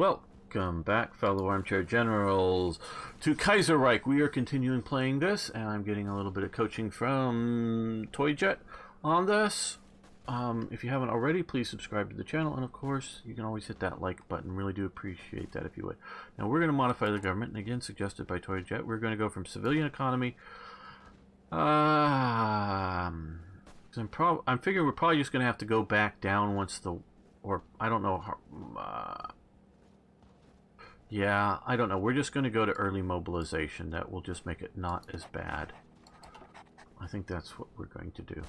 Welcome back, fellow armchair generals, to Kaiserreich. We are continuing playing this, and I'm getting a little bit of coaching from Toyjet on this. If you haven't already, please subscribe to the channel, and of course, you can always hit that like button. Really do appreciate that if you would. Now, we're going to modify the government, and again, suggested by Toyjet, we're going to go from civilian economy. I'm figuring we're probably just going to have to go back down once the, or I don't know how, yeah, I don't know. We're just going to go to early mobilization. That will just make it not as bad. I think that's what we're going to do.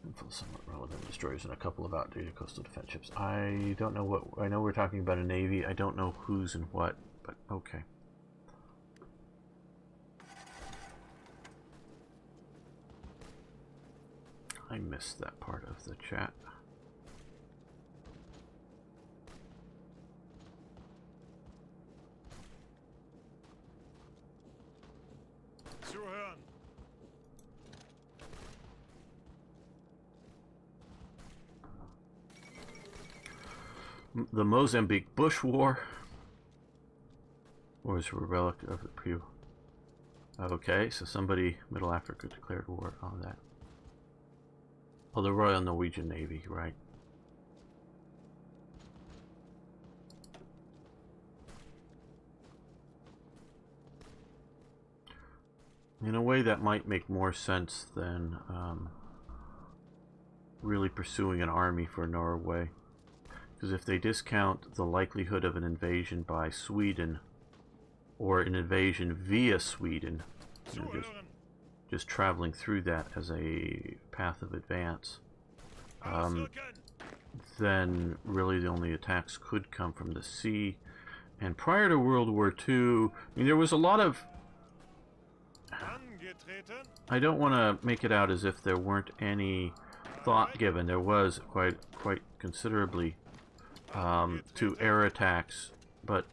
And for somewhat relevant destroyers and a couple of outdated coastal defense ships. I don't know what, I know we're talking about a navy. I don't know who's and what, but okay. I missed that part of the chat. The Mozambique Bush War was a relic of the pre. Okay, so somebody, Middle Africa, declared war on that. Oh, the Royal Norwegian Navy, right? In a way, that might make more sense than really pursuing an army for Norway. Because if they discount the likelihood of an invasion by Sweden, or an invasion via Sweden, you know, just traveling through that as a path of advance, then really the only attacks could come from the sea. And prior to World War II, I mean, there was a lot of... I don't want to make it out as if there weren't any thought given. There was quite considerably to air attacks, but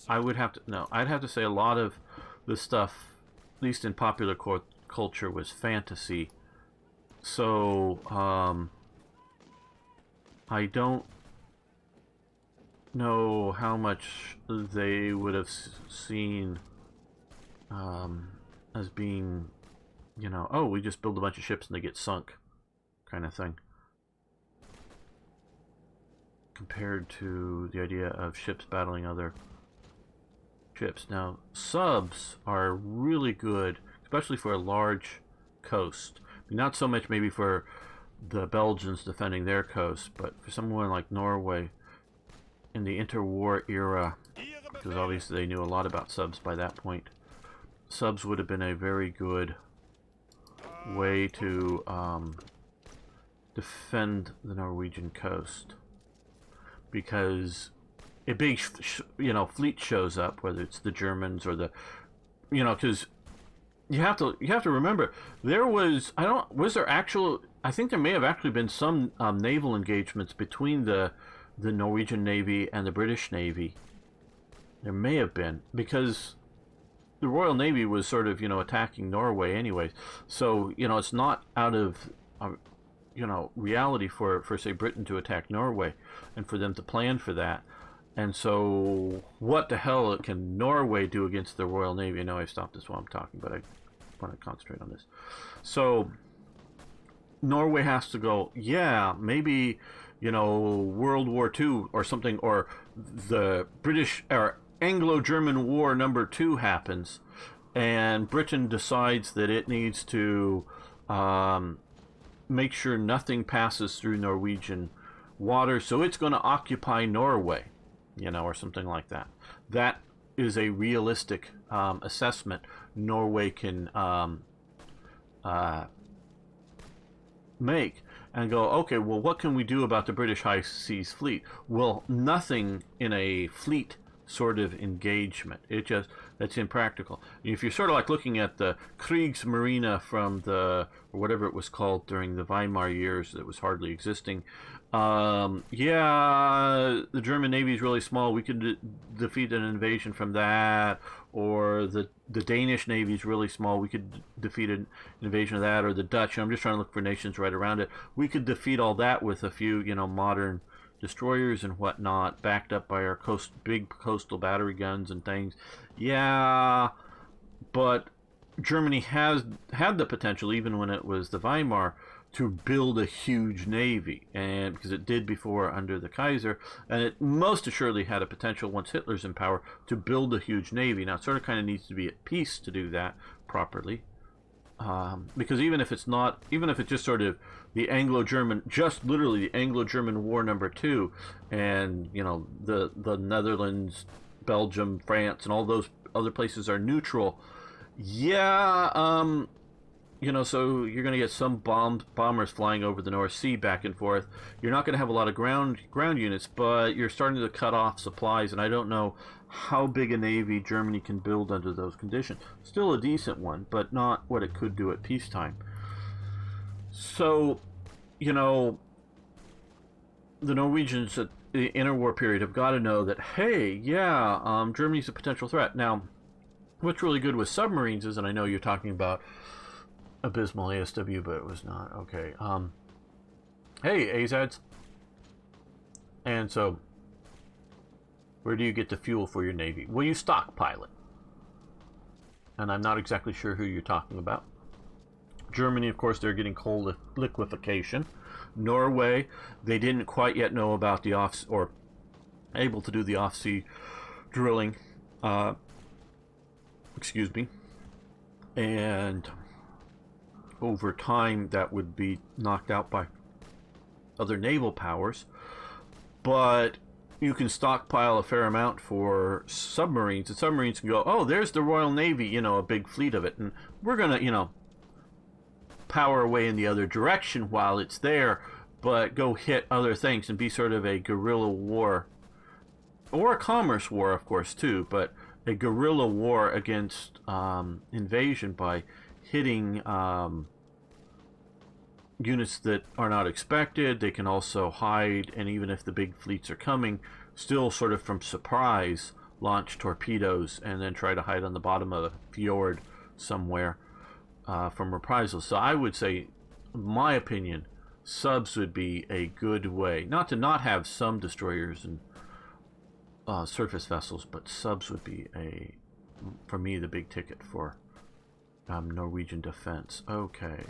I would have to, no, I'd have to say a lot of the stuff, at least in popular culture, was fantasy. So I don't know how much they would have seen as being, you know, oh, we just build a bunch of ships and they get sunk, kind of thing, compared to the idea of ships battling other ships. Now, subs are really good, especially for a large coast. I mean, not so much maybe for the Belgians defending their coast, but for someone like Norway in the interwar era, because obviously they knew a lot about subs by that point. Subs would have been a very good way to defend the Norwegian coast, because a big fleet shows up, whether it's the Germans or the, you know, because you have to remember, there was, I think there may have actually been some naval engagements between the Norwegian Navy and the British Navy. There may have been, because the Royal Navy was sort of, you know, attacking Norway anyway. So, you know, it's not out of, you know, reality for say Britain to attack Norway and for them to plan for that. And so what the hell can Norway do against the Royal Navy? I know I stopped this while I'm talking, but I want to concentrate on this. So Norway has to go, yeah, maybe, you know, World War II or something, or the British or Anglo-German War #2 happens, and Britain decides that it needs to make sure nothing passes through Norwegian water, so it's going to occupy Norway, you know, or something like that. That is a realistic assessment Norway can make, and go, okay, well, what can we do about the British High Seas Fleet? Well, nothing in a fleet sort of engagement. That's impractical. If you're sort of like looking at the Kriegsmarine from the, or whatever it was called during the Weimar years, that was hardly existing. Yeah, the German Navy is really small. We could defeat an invasion from that. Or the Danish Navy is really small. We could defeat an invasion of that. Or the Dutch. I'm just trying to look for nations right around it. We could defeat all that with a few, you know, modern destroyers and whatnot, backed up by our big coastal battery guns and things. Yeah, but Germany has had the potential, even when it was the Weimar, to build a huge navy, and because it did before under the Kaiser, and it most assuredly had a potential once Hitler's in power to build a huge navy. Now it sort of kind of needs to be at peace to do that properly, because even if it's not, even if it's just sort of the Anglo-German, just literally the Anglo-German War #2, and you know the Netherlands, Belgium, France, and all those other places are neutral. Yeah, you know, so you're going to get some bombers flying over the North Sea back and forth. You're not going to have a lot of ground units, but you're starting to cut off supplies, and I don't know how big a navy Germany can build under those conditions. Still a decent one, but not what it could do at peacetime. So, you know, the Norwegians at the interwar period have got to know that, hey, yeah, Germany's a potential threat. Now, what's really good with submarines is, and I know you're talking about abysmal ASW, but it was not. Okay. Hey, AZADs. And so, where do you get the fuel for your navy? Well, you stockpile it. And I'm not exactly sure who you're talking about. Germany, of course, they're getting coal liquefaction. Norway, they didn't quite yet know about the or able to do the off-sea drilling. Excuse me. And over time, that would be knocked out by other naval powers. But you can stockpile a fair amount for submarines, and submarines can go, oh, there's the Royal Navy, you know, a big fleet of it, and we're going to, you know, power away in the other direction while it's there, but go hit other things and be sort of a guerrilla war, or a commerce war, of course, too, but a guerrilla war against invasion by hitting units that are not expected. They can also hide, and even if the big fleets are coming, still sort of from surprise, launch torpedoes and then try to hide on the bottom of a fjord somewhere from reprisals. So I would say, in my opinion, subs would be a good way. Not to not have some destroyers and surface vessels, but subs would be, for me, the big ticket for Norwegian defense. Okay.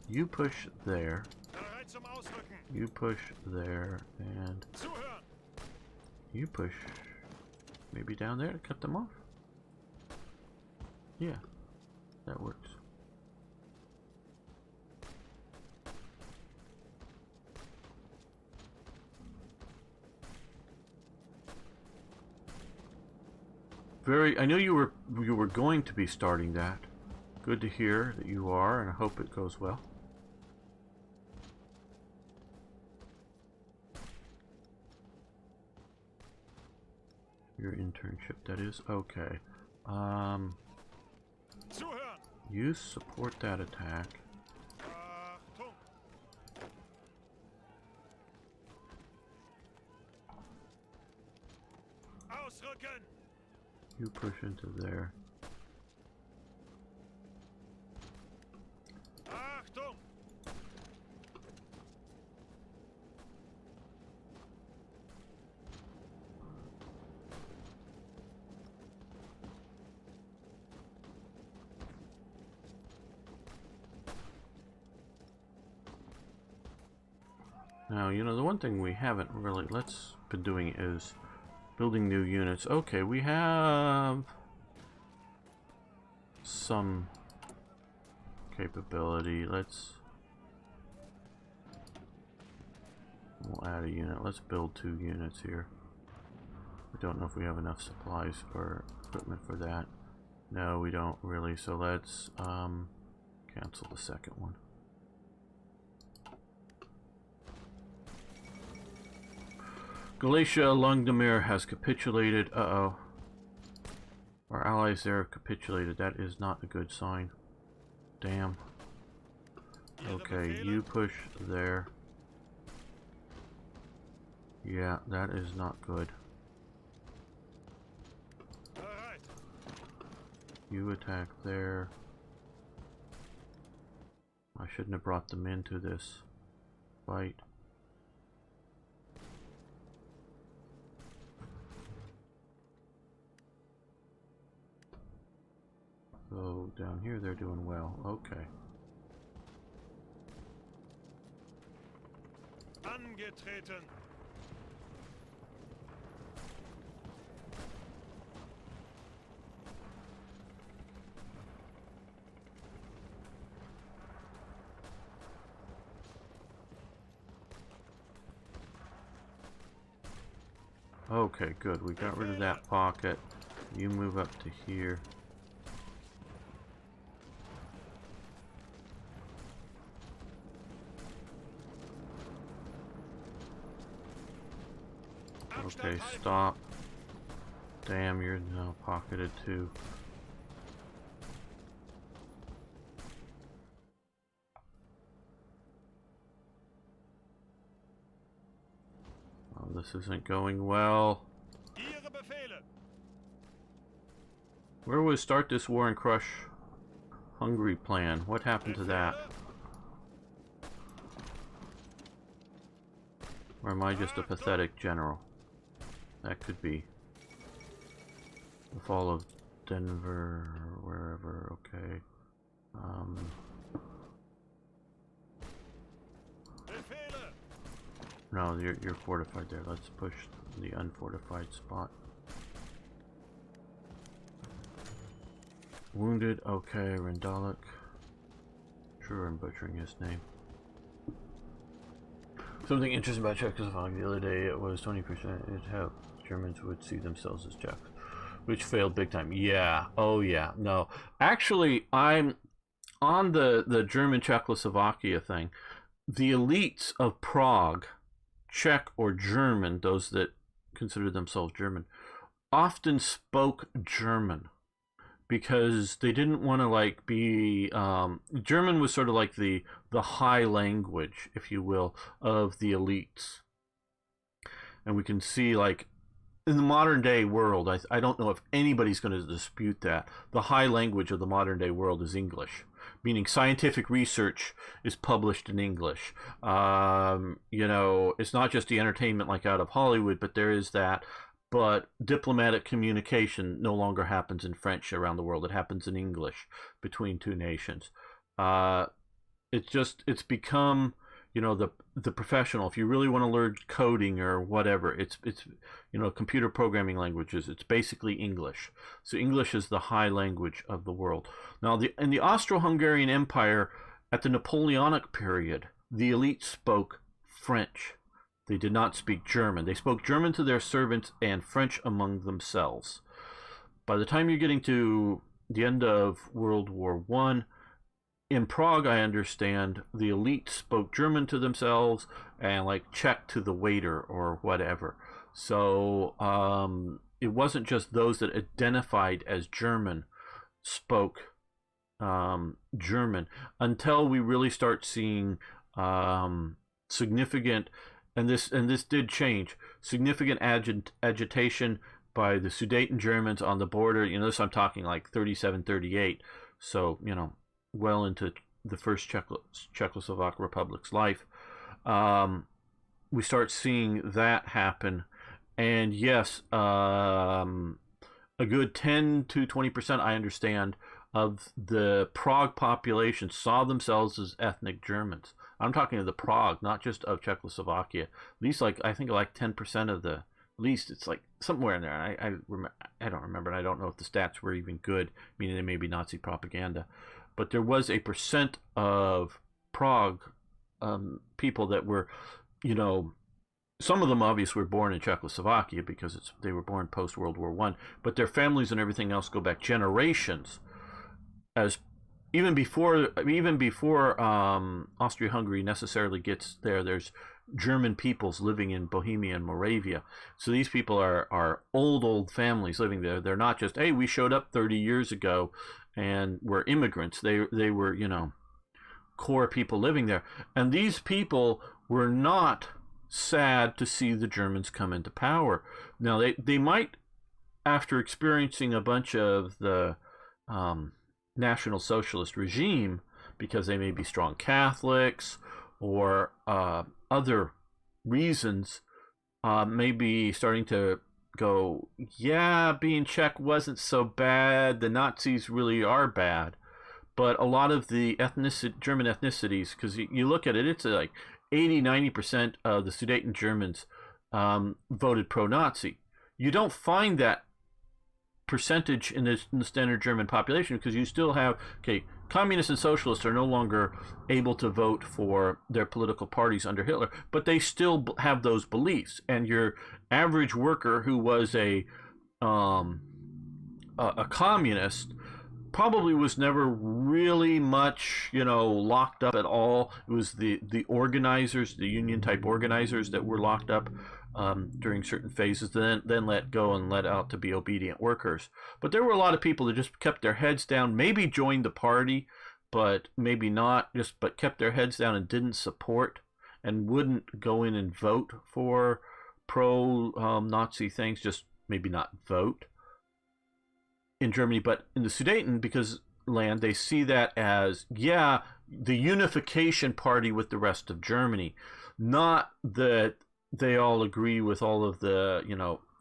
You push there. You push there, and you push maybe down there to cut them off. Yeah, that works. I know you were going to be starting that. Good to hear that you are, and I hope it goes well. Your internship, that is. Okay. You support that attack. You push into there. Now, you know, the one thing we haven't really been doing is building new units. Okay, we have some capability. We'll add a unit. Let's build 2 units here. I don't know if we have enough supplies or equipment for that. No, we don't really, so let's cancel the second one. Galicia Lungdomir has capitulated. Uh-oh. Our allies there have capitulated. That is not a good sign. Damn. Okay, you push there. Yeah, that is not good. You attack there. I shouldn't have brought them into this fight. So down here they're doing well. Okay. Angetreten. Okay, good. We got rid of that pocket. You move up to here. Okay, stop. Damn, you're now pocketed too. Oh, this isn't going well. Where was start this war and crush Hungary plan? What happened to that? Or am I just a pathetic general? That could be. The fall of Denver, or wherever, okay. No, you're fortified there. Let's push the unfortified spot. Wounded, okay, Rendalik. Sure, I'm butchering his name. Something interesting about Czechoslovakia the other day, it was 20%. It helped Germans would see themselves as Czechs, which failed big time. Yeah, oh yeah, no. Actually, I'm on the German Czechoslovakia thing. The elites of Prague, Czech or German, those that consider themselves German, often spoke German because they didn't want to like be German was sort of like the high language, if you will, of the elites. And we can see, like, in the modern day world, I don't know if anybody's going to dispute that the high language of the modern day world is English, meaning scientific research is published in English. You know, it's not just the entertainment like out of Hollywood, but there is that. But diplomatic communication no longer happens in French around the world. It happens in English between two nations. It's become, you know, the professional. If you really want to learn coding or whatever, it's you know, computer programming languages. It's basically English. So English is the high language of the world. Now, in the Austro-Hungarian Empire, at the Napoleonic period, the elite spoke French. They did not speak German. They spoke German to their servants and French among themselves. By the time you're getting to the end of World War I, in Prague, I understand, the elite spoke German to themselves and like Czech to the waiter or whatever. So it wasn't just those that identified as German spoke German until we really start seeing significant, and this did change, significant agitation by the Sudeten Germans on the border. You know, this I'm talking like 37, 38. So, you know, well into the first Czechoslovak Republic's life. We start seeing that happen. And yes, a good 10 to 20%, I understand, of the Prague population saw themselves as ethnic Germans. I'm talking of the Prague, not just of Czechoslovakia. At least, like, I think like 10% of the, at least it's like somewhere in there. I don't remember, and I don't know if the stats were even good, meaning they may be Nazi propaganda. But there was a percent of Prague people that were, you know, some of them obviously were born in Czechoslovakia because they were born post World War I, but their families and everything else go back generations. As even before Austria-Hungary necessarily gets there, there's German peoples living in Bohemia and Moravia. So these people are old families living there. They're not just, hey, we showed up 30 years ago and were immigrants. They were, you know, core people living there. And these people were not sad to see the Germans come into power. Now, they might, after experiencing a bunch of the National Socialist regime, because they may be strong Catholics or other reasons, may be starting to go, yeah, being Czech wasn't so bad. The Nazis really are bad. But a lot of the German ethnicities, because you look at it, it's like 80-90% of the Sudeten Germans voted pro-Nazi. You don't find that percentage in the standard German population because you still have, okay, communists and socialists are no longer able to vote for their political parties under Hitler, but they still have those beliefs. And your average worker who was a communist probably was never really much, locked up at all. It was the organizers, the union type organizers, that were locked up during certain phases, then let go and let out to be obedient workers. But there were a lot of people that just kept their heads down, maybe joined the party, but maybe not, but kept their heads down and didn't support and wouldn't go in and vote for pro-Nazi things, just maybe not vote in Germany. But in the Sudeten, because land, they see that as, yeah, the unification party with the rest of Germany, not that they all agree with all of the,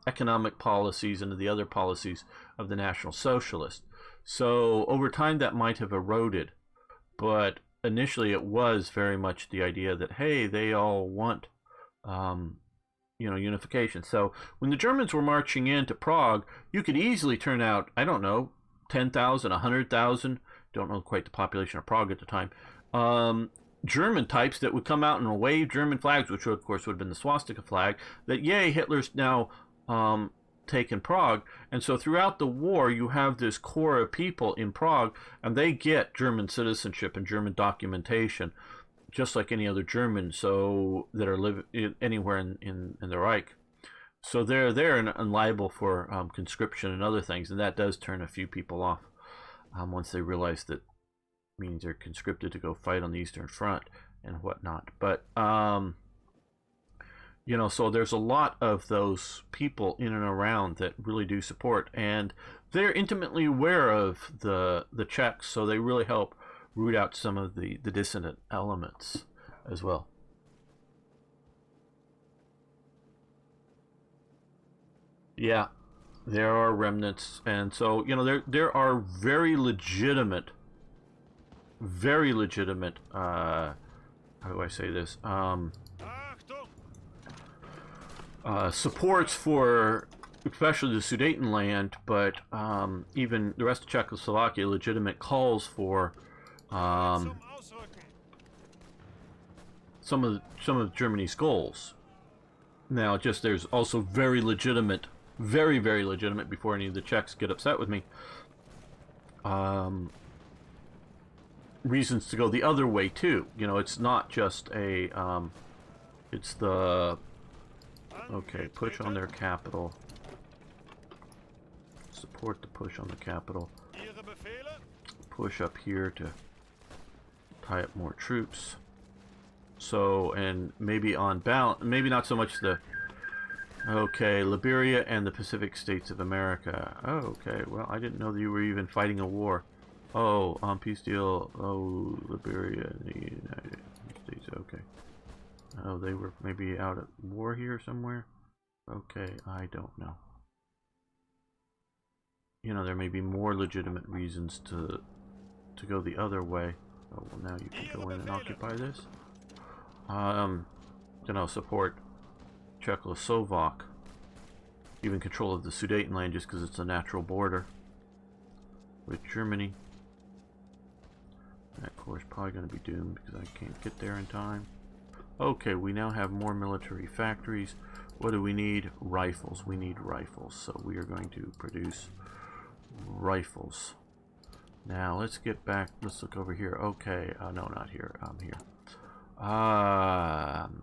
economic policies and the other policies of the National Socialists. So over time that might have eroded, but initially it was very much the idea that, hey, they all want, unification. So when the Germans were marching into Prague, you could easily turn out, I don't know, 10,000, 100,000, don't know quite the population of Prague at the time, German types that would come out and wave German flags, which of course would have been the swastika flag, that, yay, Hitler's now taken Prague. And so throughout the war, you have this core of people in Prague, and they get German citizenship and German documentation, just like any other German, so that are living anywhere in the Reich. So they're there and liable for conscription and other things, and that does turn a few people off once they realize that means they're conscripted to go fight on the Eastern Front and whatnot. But so there's a lot of those people in and around that really do support, and they're intimately aware of the Czechs, so they really help root out some of the dissident elements as well. Yeah, there are remnants, and so there are very legitimate, how do I say this, supports for especially the Sudetenland, but even the rest of Czechoslovakia, legitimate calls for some of Germany's goals. Now, just there's also very legitimate, very, very legitimate, before any of the Czechs get upset with me, reasons to go the other way too. It's not just a it's the push on their capital, support the push on the capital, push up here to tie up more troops. So, and maybe on balance, maybe not so much the Liberia and the Pacific States of America. Oh, okay, well, I didn't know that you were even fighting a war. Oh, peace deal. Oh, Liberia and the United States. Okay. Oh, they were maybe out at war here somewhere. Okay, I don't know. There may be more legitimate reasons to go the other way. Oh, well, now you can go in and occupy this. Support Czechoslovak, even control of the Sudetenland, just because it's a natural border with Germany. That course probably going to be doomed because I can't get there in time. Okay, we now have more military factories. What do we need? Rifles. We need rifles, so we are going to produce rifles. Now let's get back. Let's look over here. Okay, no, not here. Here.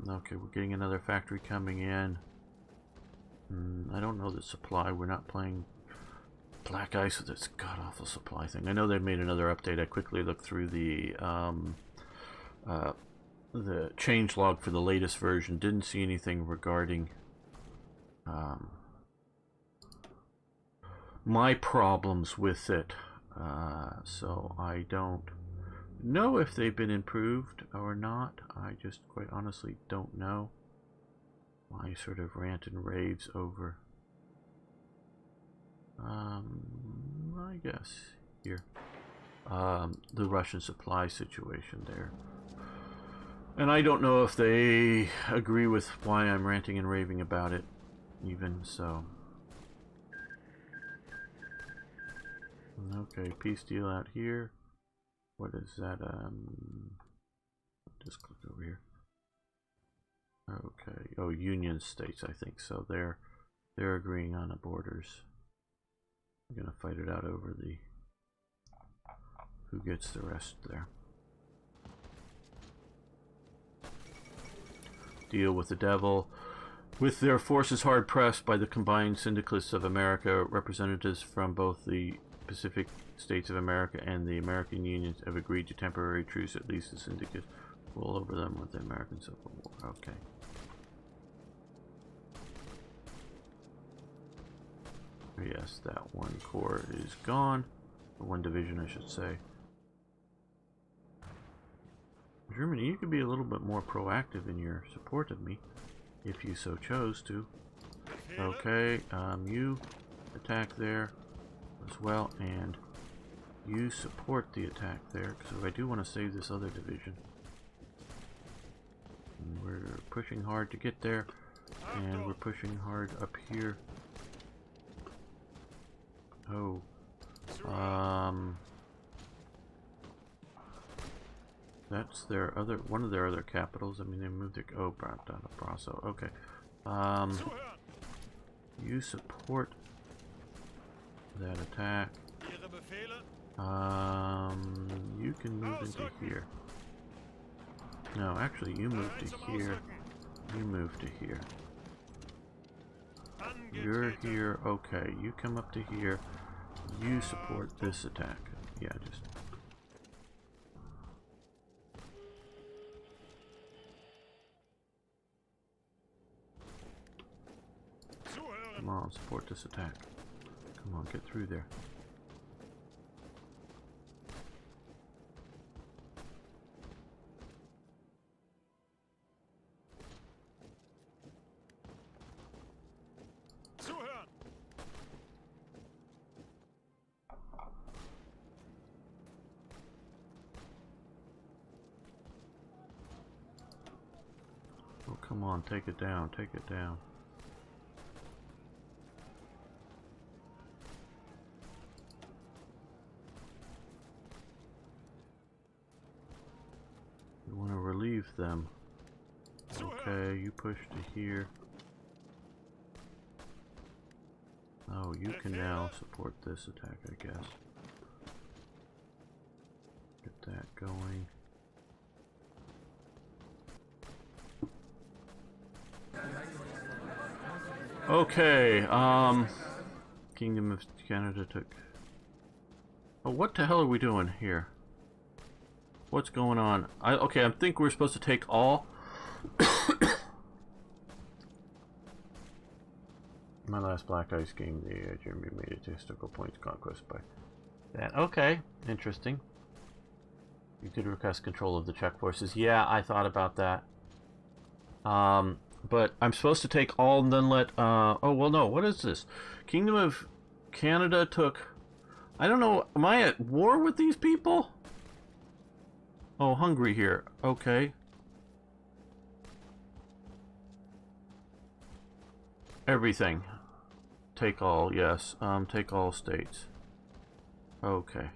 Okay, we're getting another factory coming in. I don't know the supply. We're not playing Black Ice with this god-awful supply thing. I know they made another update. I quickly looked through the changelog for the latest version. Didn't see anything regarding my problems with it. So I don't know if they've been improved or not. I just quite honestly don't know. My sort of rant and raves over I guess here. The Russian supply situation there. And I don't know if they agree with why I'm ranting and raving about it, even so. Okay, peace deal out here. What is that? Just click over here. Okay. Oh, Union States, I think so. They're agreeing on the borders. I'm gonna fight it out over the who gets the rest there. Deal with the devil. With their forces hard pressed by the combined syndicalists of America, representatives from both the Pacific States of America and the American unions have agreed to temporary truce. At least the syndicates roll over them with the American Civil War. Okay. Yes, that one corps is gone. Or one division, I should say. Germany, you could be a little bit more proactive in your support of me, if you so chose to. Okay, you attack there as well, and you support the attack there, because I do want to save this other division. And we're pushing hard to get there, and we're pushing hard up here. Oh, that's their other, one of their other capitals. I mean, they moved it. Oh, down to Brasso. Okay. You support that attack. You can move into here. No, actually, you move to here. You move to here. You're here. Okay, you come up to here. You support this attack. Yeah, just. Come on, support this attack. Come on, get through there. Oh, come on, take it down, take it down. You want to relieve them. Okay, you push to here. Oh, you can now support this attack, I guess. Get that going. Okay, Kingdom of Canada took... Oh, what the hell are we doing here? What's going on? Okay, I think we're supposed to take all. My last Black Ice game, the Germany made it to historical points conquest by that. Okay, interesting. You could request control of the Czech forces. Yeah, I thought about that. But I'm supposed to take all and then let, oh, well, no, what is this? Kingdom of Canada took, I don't know, am I at war with these people? Oh, Hungary here, okay. Everything. Take all, yes, take all states. Okay.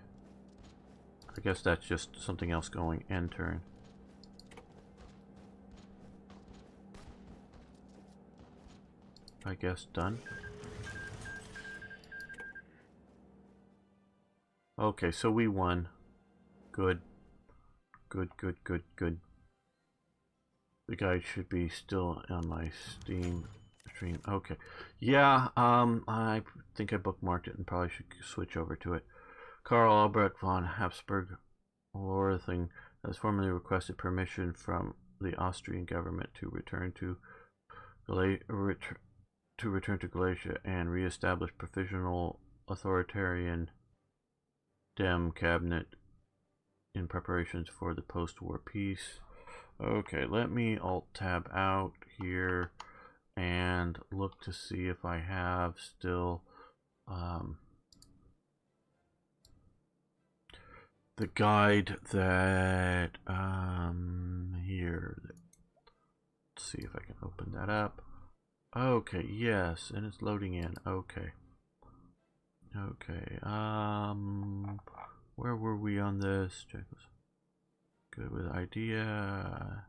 I guess that's just something else going, end turn. I guess done. Okay, so we won. Good. Good, good, good, good. The guide should be still on my Steam stream. Okay. Yeah, I think I bookmarked it and probably should switch over to it. Karl Albrecht von Habsburg Lothringen has formally requested permission from the Austrian government to return to Galicia and re-establish provisional authoritarian Dem cabinet in preparations for the post-war peace. Okay, let me alt-tab out here and look to see if I have still the guide that here. Let's see if I can open that up. Okay, yes, and it's loading in. Okay. Okay. Where were we on this? Good with idea.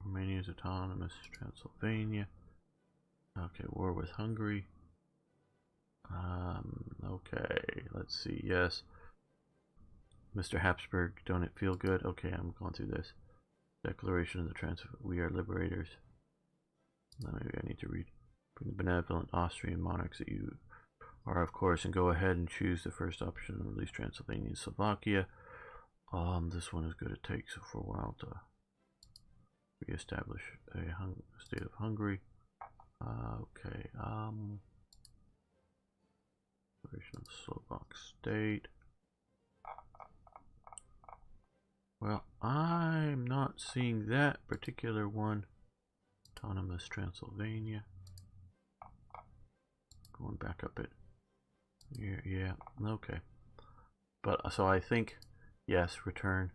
Romania's autonomous. Transylvania. Okay, war with Hungary. Okay, let's see. Yes. Mr. Habsburg, don't it feel good? Okay, I'm going through this. Declaration of the Transfer. We are liberators. Now maybe I need to read. Bring the benevolent Austrian monarchs that you are, of course, and go ahead and choose the first option and release Transylvania and Slovakia. This one is going to take for a while to re-establish a state of Hungary. Okay. Declaration of the Slovak state. Well, I'm not seeing that particular one. Autonomous Transylvania. Going back up it. Yeah, okay. But so I think, yes, return.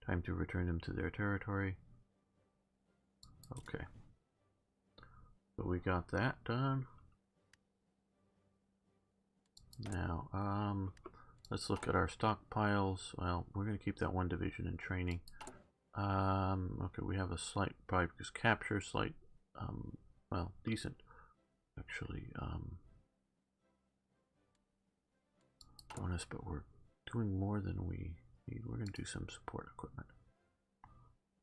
Time to return them to their territory. Okay. So we got that done. Now, let's look at our stockpiles. Well, we're going to keep that one division in training. Okay, we have a slight, probably because capture, slight, well, decent, actually, bonus, but we're doing more than we need. We're going to do some support equipment.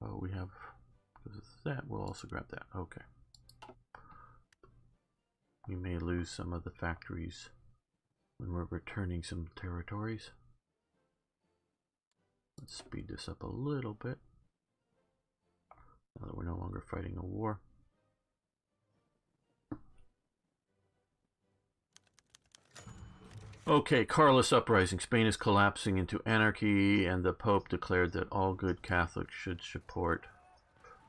Oh, we have, because of that, we'll also grab that. Okay. We may lose some of the factories when we're returning some territories. Let's speed this up a little bit. Now that we're no longer fighting a war. Okay, Carlist uprising. Spain is collapsing into anarchy, and the Pope declared that all good Catholics should support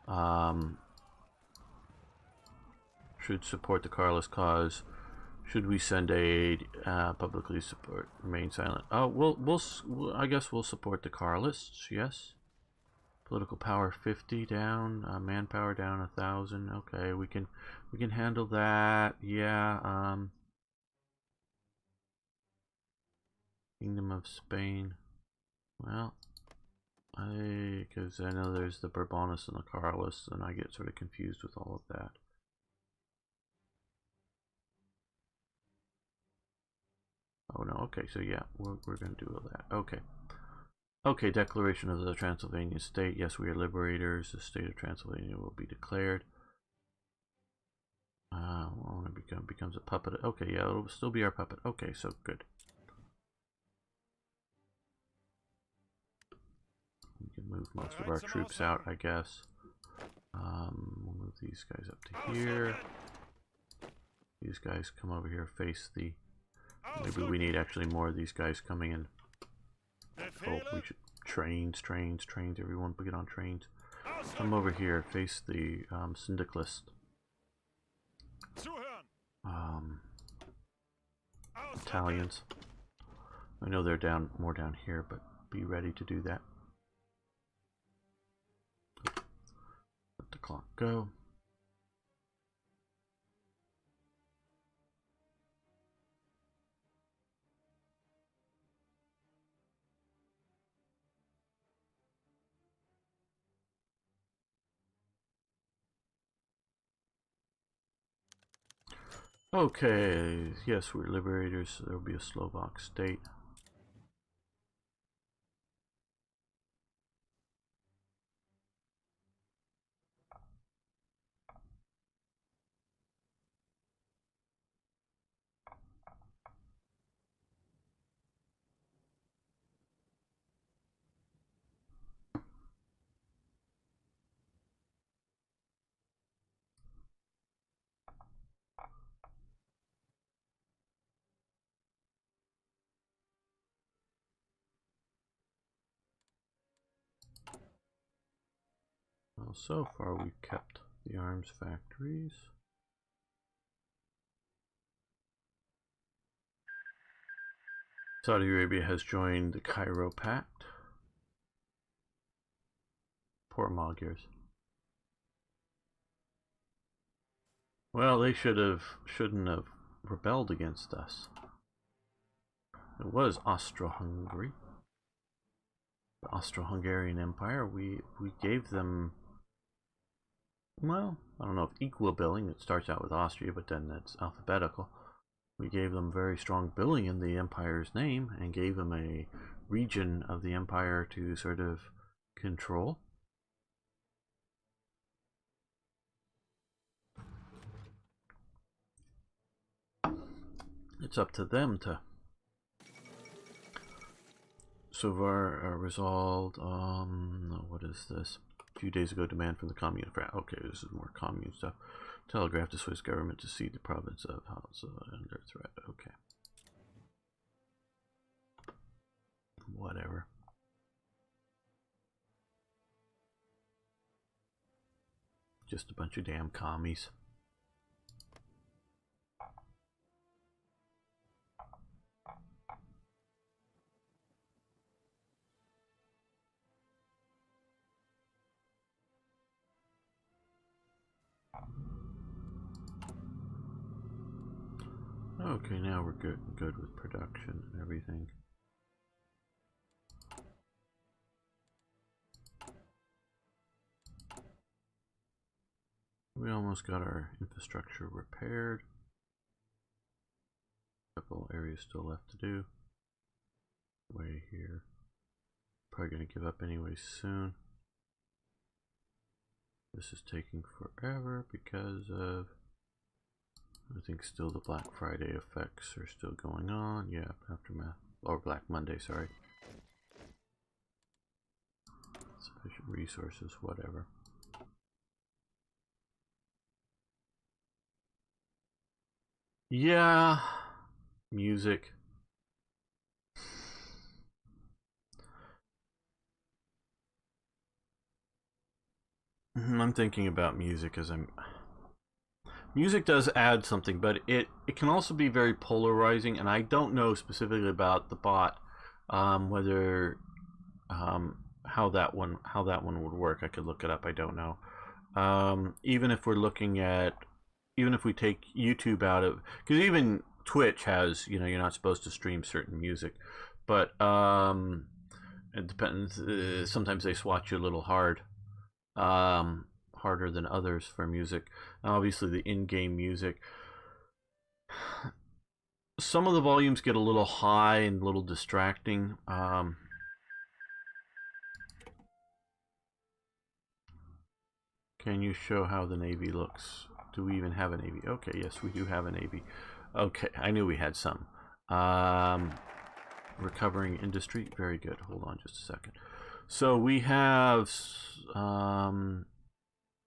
the Carlist cause. Should we send aid? Publicly support. Remain silent. Oh, I guess we'll support the Carlists. Yes. Political power 50 down. Manpower down 1,000. Okay, we can handle that. Yeah. Kingdom of Spain. Well, because I know there's the Bourbonists and the Carlists, and I get sort of confused with all of that. Oh no, okay, so yeah, we're going to do all that. Okay. Okay, declaration of the Transylvanian state. Yes, we are liberators. The state of Transylvania will be declared. When it becomes a puppet. Okay, yeah, it'll still be our puppet. Okay, so good. We can move most of our troops out, I guess. We'll move these guys up to here. These guys come over here, face the... Maybe we need actually more of these guys coming in. Oh, we should... Trains. Everyone get on trains. Come over here, face the syndicalist. Italians. I know they're more down here, but be ready to do that. Let the clock go. Okay, yes, we're liberators, so there'll be a Slovak state. Well, so far we've kept The arms factories. Saudi Arabia has joined the Cairo Pact. Poor Magyars. Well, they shouldn't have rebelled against us. It was Austro-Hungary. The Austro-Hungarian Empire. We gave them, well, I don't know if equal billing. It starts out with Austria, but then that's alphabetical. We gave them very strong billing in the empire's name and gave them a region of the empire to sort of control. It's up to them to. Sovar resolved. What is this? A few days ago, demand from the commune. Okay, this is more commune stuff. Telegraphed the Swiss government to cede the province of Hausa under threat. Okay. Whatever. Just a bunch of damn commies. Okay, now we're good with production and everything. We almost got our infrastructure repaired. A couple areas still left to do. Way here. Probably gonna give up anyway soon. This is taking forever because of, I think still the Black Friday effects are still going on. Yeah, aftermath, or Black Monday, sorry. Sufficient resources, whatever. Yeah, music. I'm thinking about music as music does add something, but it can also be very polarizing, and I don't know specifically about the bot, whether how that one would work. I could look it up. I don't know. Even if we're looking at, even if we take YouTube out of, because even Twitch has, you know, you're not supposed to stream certain music, but it depends. Sometimes they swatch you a little hard. Harder than others for music. And obviously the in-game music, some of the volumes get a little high and a little distracting. Can you show how the Navy looks? Do we even have a Navy? Okay, yes, we do have a Navy. Okay, I knew we had some. Recovering industry, very good. Hold on just a second. So we have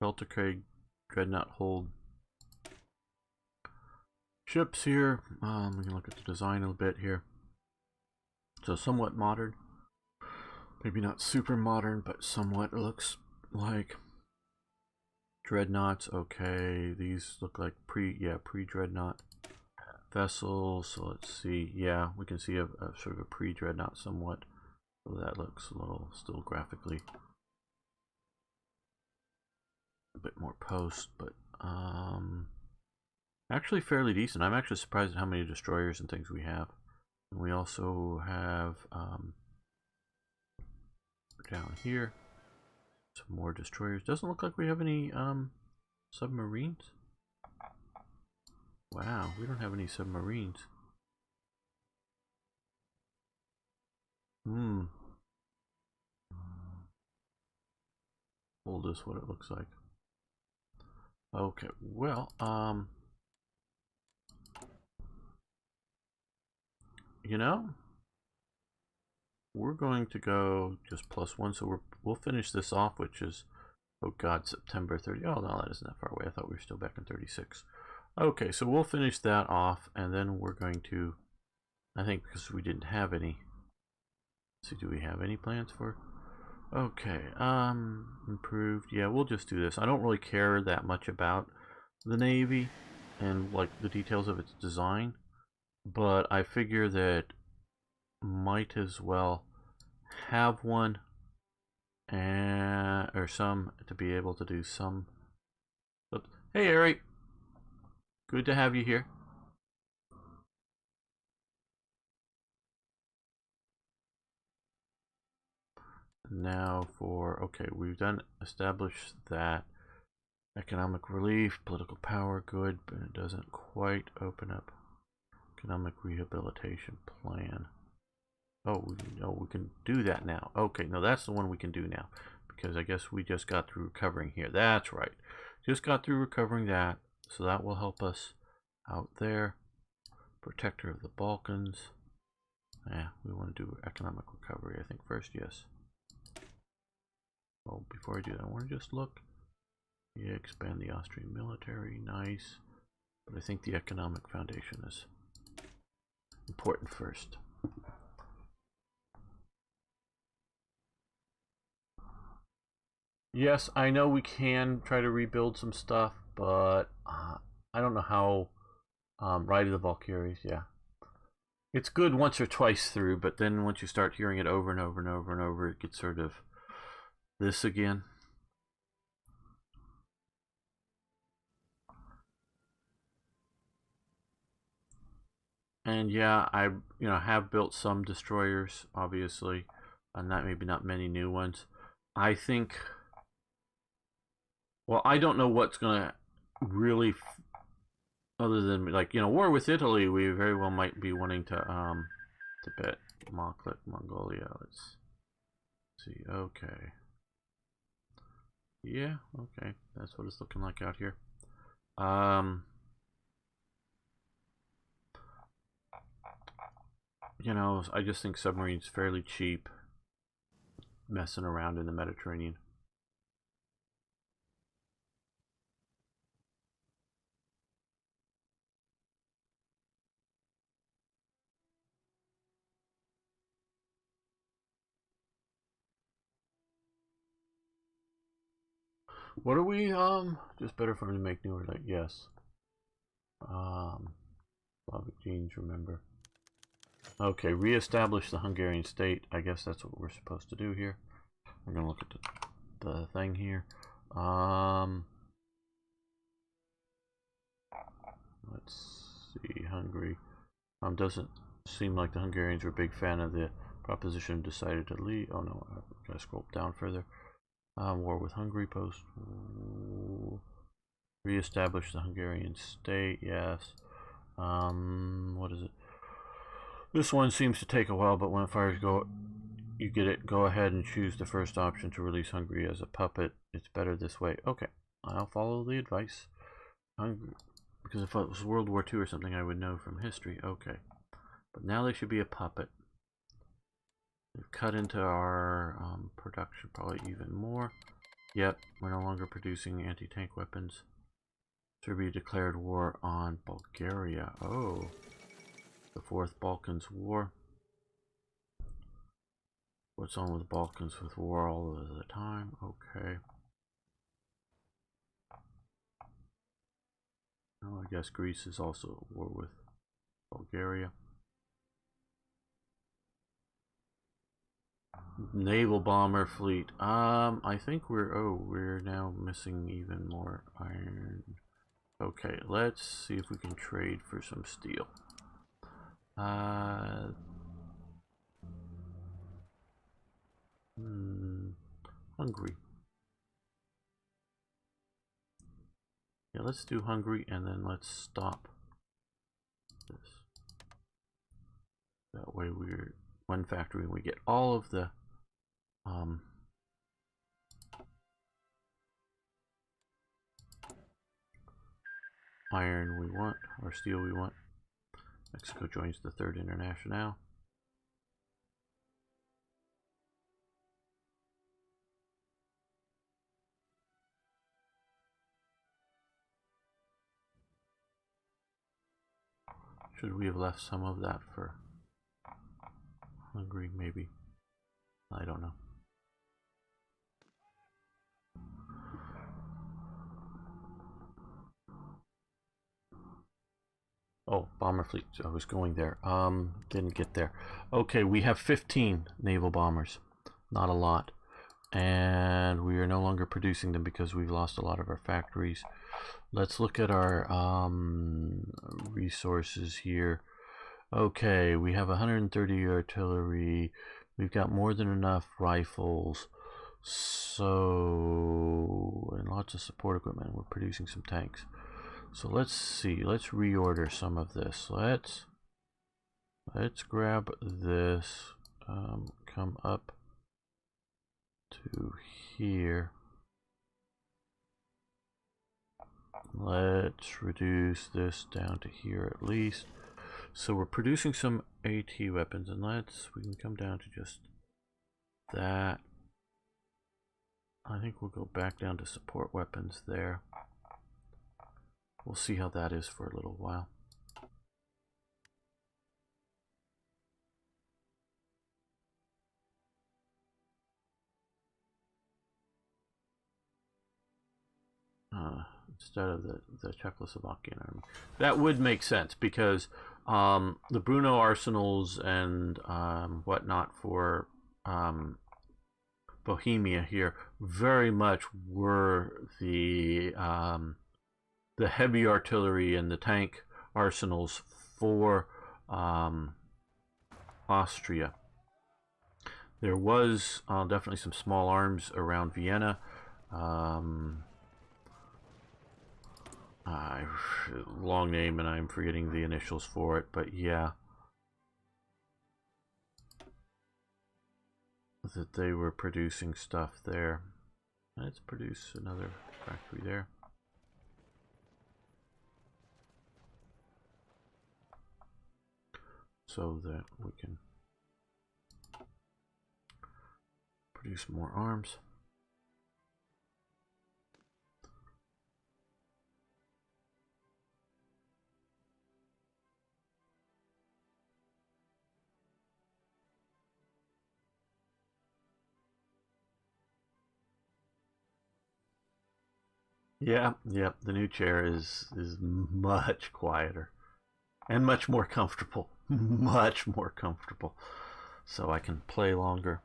Beltacraig Dreadnought hold ships here. We can look at the design a bit here. So somewhat modern. Maybe not super modern, but somewhat looks like dreadnoughts. Okay, these look like pre-dreadnought vessels. So let's see. Yeah, we can see a sort of a pre-dreadnought somewhat. So that looks a little still graphically a bit more post, but actually fairly decent. I'm actually surprised at how many destroyers and things we have. And we also have down here some more destroyers. Doesn't look like we have any submarines. Wow, we don't have any submarines. Hold this, what it looks like. Okay, well, you know, we're going to go just +1, so we'll finish this off, which is, oh god, September 30. Oh no, that isn't that far away. I thought we were still back in 36. Okay, so we'll finish that off, and then we're going to, I think because we didn't have any, let's see, do we have any plans for Okay, improved. Yeah, we'll just do this. I don't really care that much about the Navy and like the details of its design, but I figure that might as well have one and or some to be able to do some. Oops. Hey, Eric, good to have you here. Now for okay, we've done established that economic relief, political power, good, but it doesn't quite open up economic rehabilitation plan. Oh, we can do that now. Okay, no, that's the one we can do now. Because I guess we just got through recovering here. That's right. Just got through recovering that. So that will help us out there. Protector of the Balkans. Yeah, we want to do economic recovery, I think, first. Yes. Oh, before I do that, I want to just look. Yeah, expand the Austrian military. Nice. But I think the economic foundation is important first. Yes, I know we can try to rebuild some stuff, but I don't know how. Ride of the Valkyries, yeah. It's good once or twice through, but then once you start hearing it over and over and over and over, it gets sort of this again. And yeah, I have built some destroyers, obviously, and not maybe not many new ones. I think. Well, I don't know what's gonna really, other than like war with Italy, we very well might be wanting to Tibet, Mongolia. Mongolia. Let's see. Okay. Yeah. Okay. That's what it's looking like out here. Um. I just think submarines fairly cheap, messing around in the Mediterranean. What are we? Just better for me to make newer. Like yes. Slavic genes. Remember. Okay, reestablish the Hungarian state. I guess that's what we're supposed to do here. I'm gonna look at the thing here. Let's see. Hungary. Doesn't seem like the Hungarians are a big fan of the proposition. Decided to leave. Oh no, I've got to scroll down further. War with Hungary post. Reestablish the Hungarian state. Yes. What is it? This one seems to take a while, but when fires go, you get it. Go ahead and choose the first option to release Hungary as a puppet. It's better this way. Okay, I'll follow the advice. Hungary, because if it was World War II or something, I would know from history. Okay, but now they should be a puppet. We've cut into our production probably even more. Yep, we're no longer producing anti-tank weapons. Serbia declared war on Bulgaria. Oh, the Fourth Balkans War. What's on with the Balkans with war all of the time? Okay. Oh, I guess Greece is also at war with Bulgaria. Naval bomber fleet. I think we're now missing even more iron. Okay, let's see if we can trade for some steel. Hungary. Yeah, let's do Hungary and then let's stop this. That way we're one factory and we get all of the iron we want, or steel we want. Mexico joins the Third International. Should we have left some of that for Hungary, maybe? I don't know. Oh, bomber fleet. I was going there. Didn't get there. Okay, we have 15 naval bombers. Not a lot. And we are no longer producing them because we've lost a lot of our factories. Let's look at our resources here. Okay, we have 130 artillery. We've got more than enough rifles. So, and lots of support equipment. We're producing some tanks. So let's see. Let's reorder some of this. Let's grab this. Come up to here. Let's reduce this down to here at least. So we're producing some AT weapons, and we can come down to just that. I think we'll go back down to support weapons there. We'll see how that is for a little while. Instead of the Czechoslovakian army. That would make sense because the Brno arsenals and whatnot for Bohemia here very much were the heavy artillery and the tank arsenals for Austria. There was definitely some small arms around Vienna. Long name and I'm forgetting the initials for it, but yeah, that they were producing stuff there. Let's produce another factory there. So that we can produce more arms. Yeah, the new chair is much quieter and much more comfortable. Much more comfortable. So I can play longer.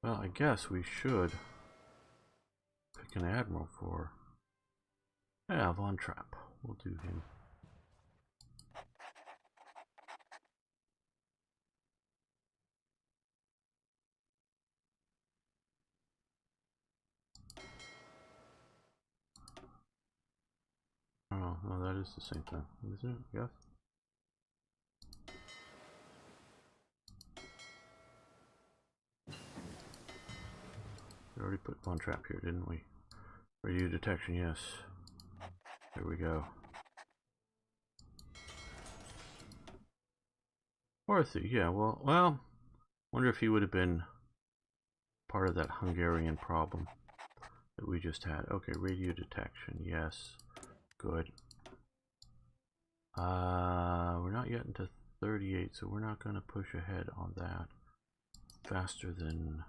Well, I guess we should pick an admiral for... Yeah, Von Trapp. We'll do him. Oh, no, that is the same thing, isn't it? Yes. We already put Von Trapp here, didn't we? Radio detection, yes. There we go. Orthy, yeah, well, wonder if he would have been part of that Hungarian problem that we just had. Okay, radio detection, yes. Good. We're not yet into 38, so we're not going to push ahead on that faster than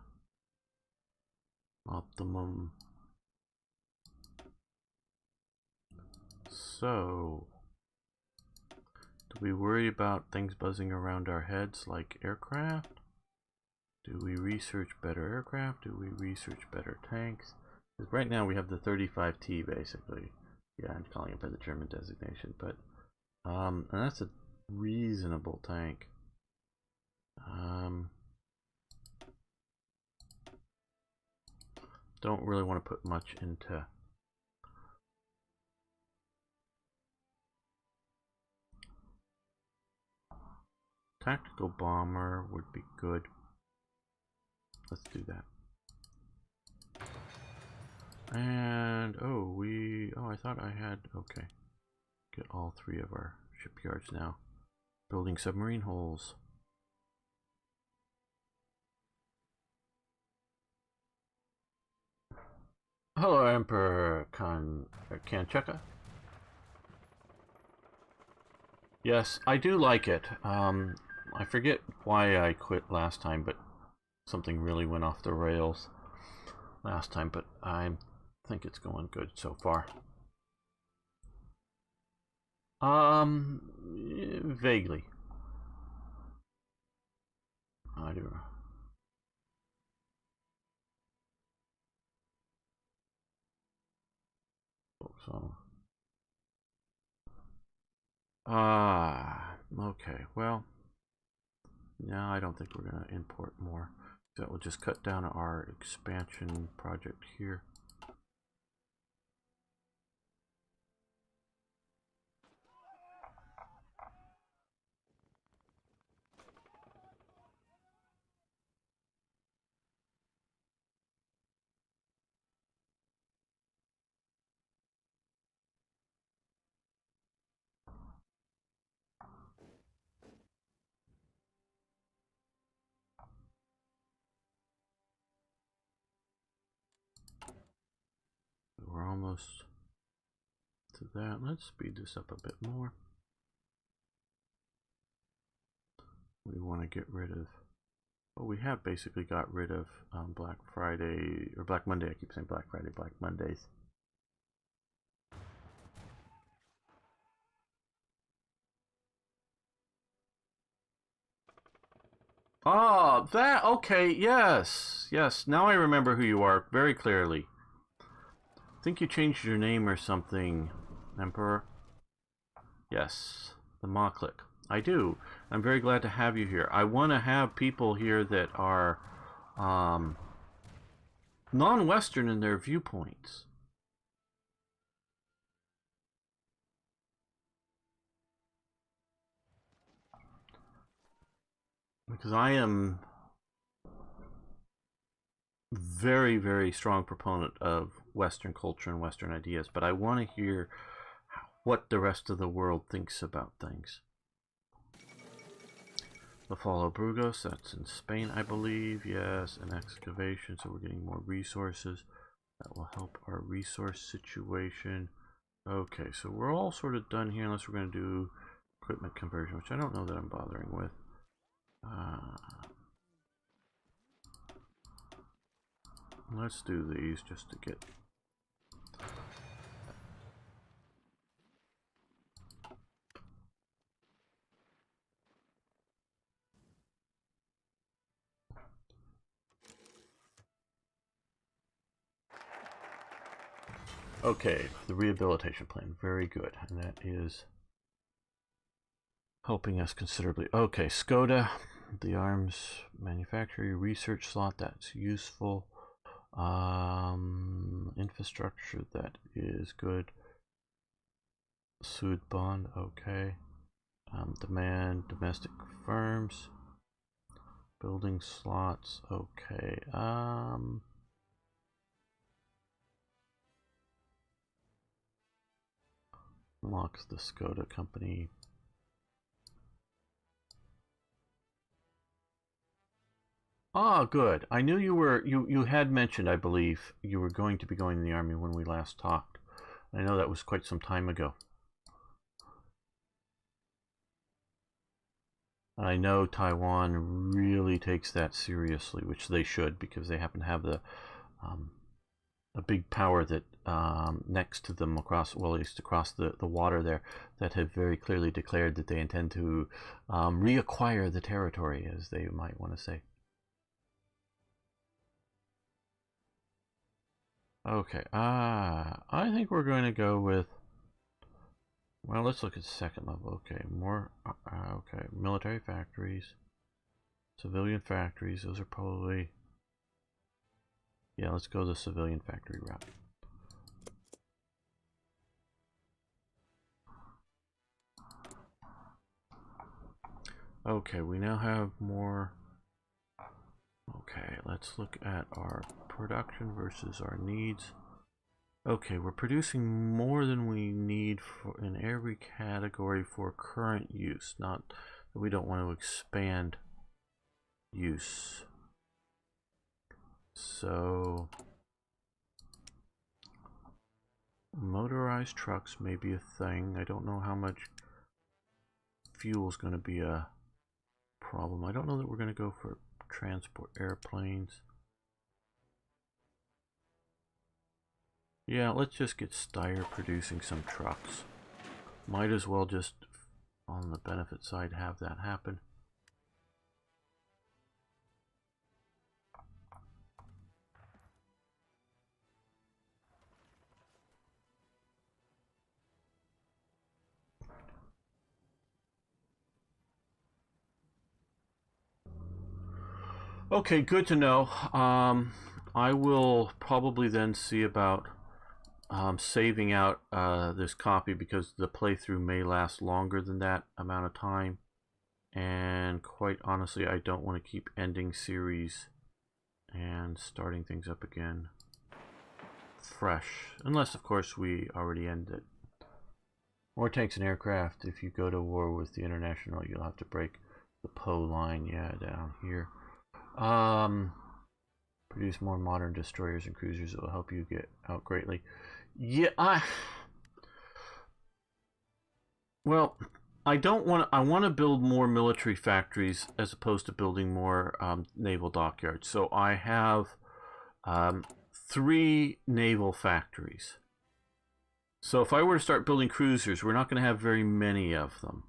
optimum. So, do we worry about things buzzing around our heads like aircraft? Do we research better aircraft? Do we research better tanks? Because right now we have the 35T basically. Yeah, I'm calling it by the German designation, but and that's a reasonable tank. Don't really want to put much into tactical bomber would be good. Let's do that. And, I thought I had, okay. Get all 3 of our shipyards now. Building submarine hulls. Hello, Emperor Kancheka. Yes, I do like it. I forget why I quit last time, but something really went off the rails last time, but I think it's going good so far. Vaguely. I do. So. Okay, well, no, I don't think we're going to import more. That will just cut down our expansion project here. We're almost to that. Let's speed this up a bit more. We want to get rid of, well, we have basically got rid of Black Friday, or Black Monday. I keep saying Black Friday, Black Mondays. Ah, that, okay, yes, yes. Now I remember who you are very clearly. I think you changed your name or something, Emperor. Yes, the Moklik. I do. I'm very glad to have you here. I want to have people here that are non-Western in their viewpoints. Because I am very, very strong proponent of Western culture and Western ideas, but I want to hear what the rest of the world thinks about things. The Fall of Burgos, that's in Spain, I believe. Yes, an excavation, so we're getting more resources. That will help our resource situation. Okay, so we're all sort of done here, unless we're going to do equipment conversion, which I don't know that I'm bothering with. Let's do these just to get... Okay, the rehabilitation plan, very good, and that is helping us considerably. Okay, Skoda, the arms manufacturer research slot, that's useful. Infrastructure, that is good. Sud bond, okay. Demand domestic firms. Building slots, okay. Unlocks the Skoda company. Ah, good. I knew you were, you had mentioned, I believe, you were going to be going in the army when we last talked. I know that was quite some time ago. And I know Taiwan really takes that seriously, which they should, because they happen to have the a big power that next to them across, well, at least across the water there, that have very clearly declared that they intend to reacquire the territory, as they might want to say. Okay, I think we're going to go with, well, let's look at second level. Okay, more, okay, military factories, civilian factories, those are probably, yeah, let's go the civilian factory route. Okay, we now have more. Okay, let's look at our production versus our needs. Okay, we're producing more than we need for in every category for current use. Not that we don't want to expand use. So motorized trucks may be a thing. I don't know how much fuel is going to be a problem. I don't know that we're going to go for transport airplanes. Yeah, let's just get Steyr producing some trucks. Might as well just, on the benefit side, have that happen. Okay, good to know. I will probably then see about saving out this copy because the playthrough may last longer than that amount of time. And quite honestly, I don't want to keep ending series and starting things up again fresh. Unless, of course, we already end it. More tanks and aircraft. If you go to war with the International, you'll have to break the Po line. Yeah, down here. Produce more modern destroyers and cruisers. It will help you get out greatly. Yeah, well, I don't want. I want to build more military factories as opposed to building more naval dockyards. So I have 3 naval factories. So if I were to start building cruisers, we're not going to have very many of them.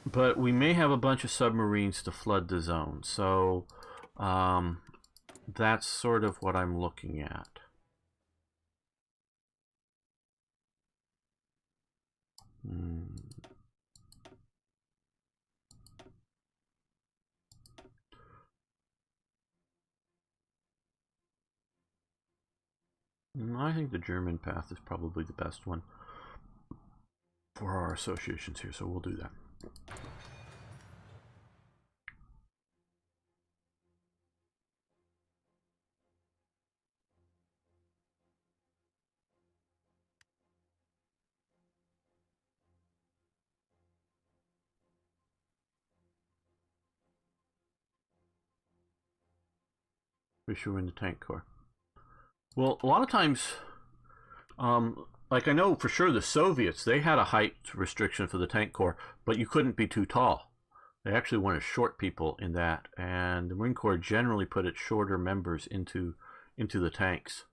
But we may have a bunch of submarines to flood the zone. So that's sort of what I'm looking at. I think the German path is probably the best one for our associations here, so we'll do that. Wish you were in the tank corps. Well, a lot of times, like I know for sure the Soviets, they had a height restriction for the tank corps, but you couldn't be too tall. They actually wanted short people in that, and the Marine Corps generally put its shorter members into the tanks.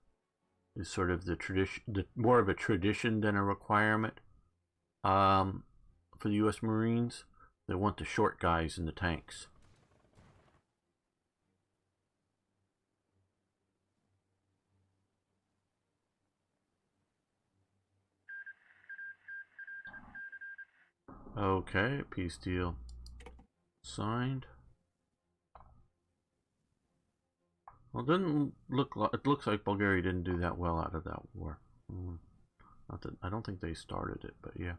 Is sort of the tradition, more of a tradition than a requirement. For the U.S. Marines, they want the short guys in the tanks. Okay, peace deal signed. Well, it didn't look like, it looks like Bulgaria didn't do that well out of that war. Not that I don't think they started it, but yeah.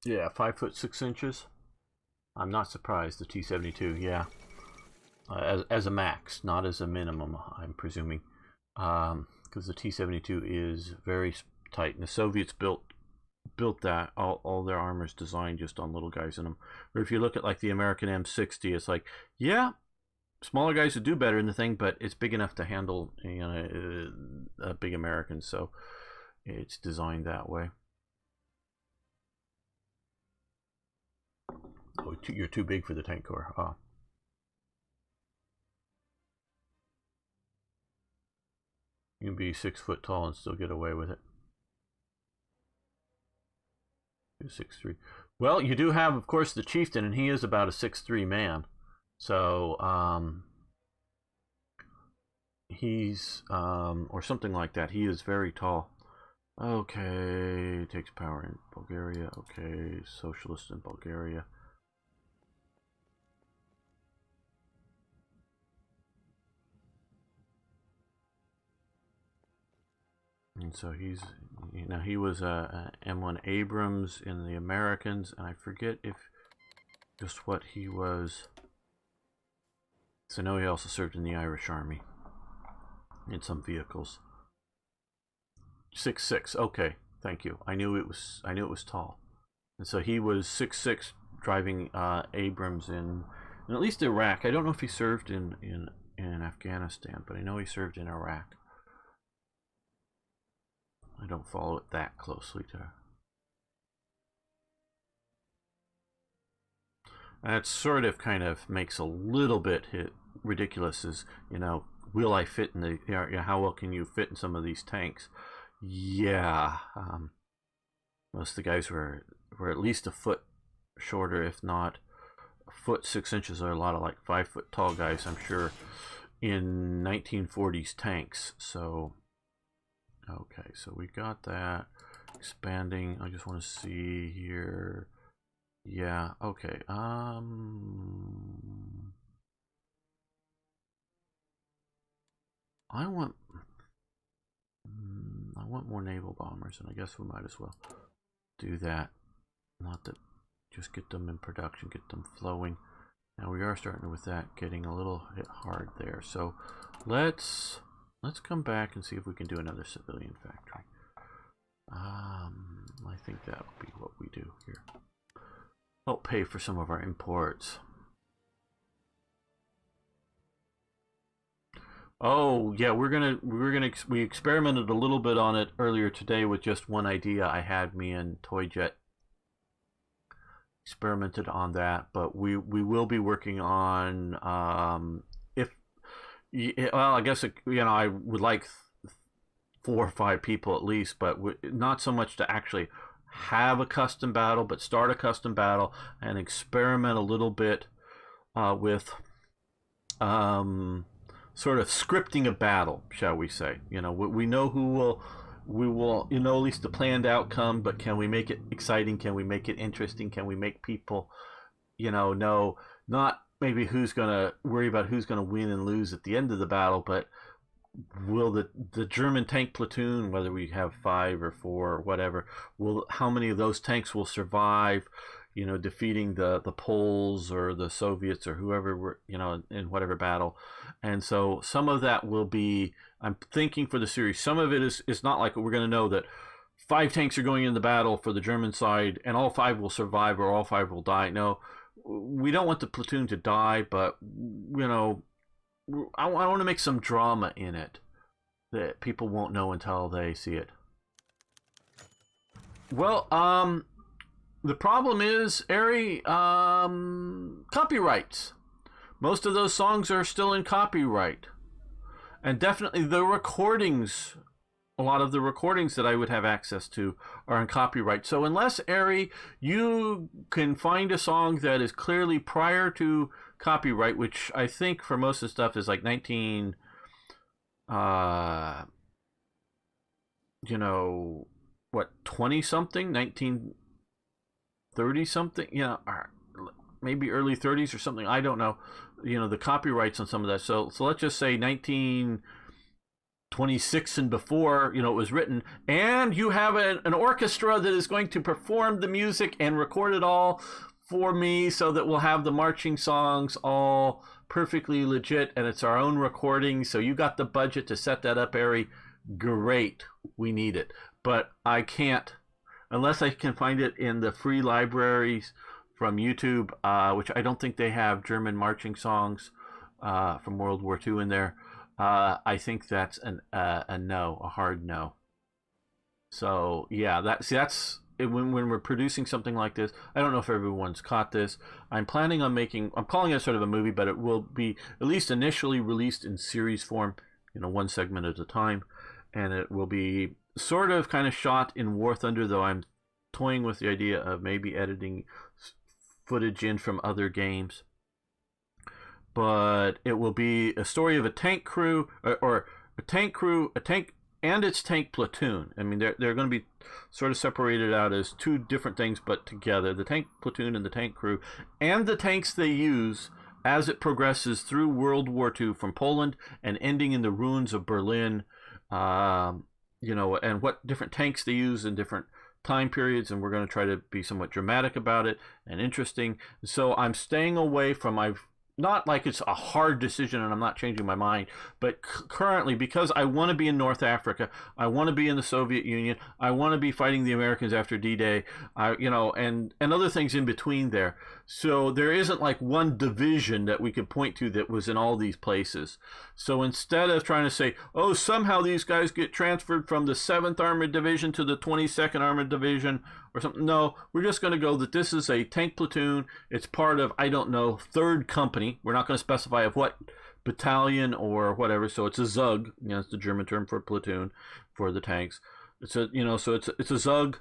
Yeah, 5'6". I'm not surprised. The T-72, yeah, as a max, not as a minimum. I'm presuming, because the T-72 is very tight, and the Soviets built that. All their armor is designed just on little guys in them. Or if you look at like the American M60, it's like, yeah, smaller guys would do better in the thing, but it's big enough to handle a big American, so it's designed that way. Oh, you're too big for the tank corps. Oh. You can be 6 foot tall and still get away with it. 6'3". Well, you do have, of course, the chieftain, and he is about a 6'3" man. So he's or something like that. He is very tall. Okay, takes power in Bulgaria. Okay, socialist in Bulgaria. And so he's, he was a M1 Abrams in the Americans, and I forget if just what he was. So I know he also served in the Irish Army in some vehicles. 6'6". Okay, thank you. I knew it was tall, and so he was 6'6", driving Abrams in at least Iraq. I don't know if he served in Afghanistan, but I know he served in Iraq. I don't follow it that closely. That sort of kind of makes a little bit ridiculous. Is will I fit in the? How well can you fit in some of these tanks? Yeah, most of the guys were at least a foot shorter, if not a foot 6 inches. There are a lot of like 5 foot tall guys, I'm sure, in 1940s tanks. So. Okay, so we got that. Expanding, I just want to see here. Yeah, okay. I want more naval bombers, and I guess we might as well do that. Not that, just get them in production, get them flowing. Now we are starting with that, getting a little hit hard there. So let's come back and see if we can do another civilian factory. I think that will be what we do here. Help pay for some of our imports. Oh yeah, we experimented a little bit on it earlier today with just one idea I had. Me and Toyjet experimented on that, but we will be working on well, I guess I would like 4 or 5 people at least, but not so much to actually have a custom battle, but start a custom battle and experiment a little bit with sort of scripting a battle, shall we say? We know we will at least the planned outcome, but can we make it exciting? Can we make it interesting? Can we make people know not maybe who's going to worry about who's going to win and lose at the end of the battle, but will the German tank platoon, whether we have 5 or 4 or whatever, how many of those tanks will survive, defeating the Poles or the Soviets or whoever in whatever battle. And so some of that will be, I'm thinking for the series, some of it is not like we're going to know that 5 tanks are going in the battle for the German side and all 5 will survive or all 5 will die. No, we don't want the platoon to die, but I want to make some drama in it that people won't know until they see it. Well, the problem is, Ari, copyrights. Most of those songs are still in copyright, and definitely the recordings. A lot of the recordings that I would have access to are in copyright. So unless, Ari, you can find a song that is clearly prior to copyright, which I think for most of the stuff is like 19, 20 something, 1930 something, or maybe early 30s or something. I don't know, the copyrights on some of that. So let's just say 1926 and before, it was written, and you have an orchestra that is going to perform the music and record it all for me, so that we'll have the marching songs all perfectly legit, and it's our own recording. So you got the budget to set that up, Ari. Great, we need it. But I can't, unless I can find it in the free libraries from YouTube, which I don't think they have German marching songs from World War II in there. I think that's a no, a hard no. So yeah, that's when we're producing something like this. I don't know if everyone's caught this. I'm planning on I'm calling it sort of a movie, but it will be at least initially released in series form, one segment at a time, and it will be sort of kind of shot in War Thunder, though I'm toying with the idea of maybe editing footage in from other games. but it will be a story of a tank crew, or a tank crew, a tank and its tank platoon. I mean, they're going to be sort of separated out as two different things, but together. The tank platoon and the tank crew, and the tanks they use as it progresses through World War II from Poland and ending in the ruins of Berlin. And what different tanks they use in different time periods, and we're going to try to be somewhat dramatic about it and interesting. So I'm staying away from, not like it's a hard decision and I'm not changing my mind, but currently, because I want to be in North Africa, I want to be in the Soviet Union, I want to be fighting the Americans after D-Day, and other things in between there. So there isn't like one division that we could point to that was in all these places. So instead of trying to say, oh, somehow these guys get transferred from the 7th Armored Division to the 22nd Armored Division or something, no, we're just going to go that this is a tank platoon. It's part of, I don't know, 3rd Company. We're not going to specify of what battalion or whatever. So it's a Zug. It's the German term for platoon for the tanks. It's a, so it's a Zug.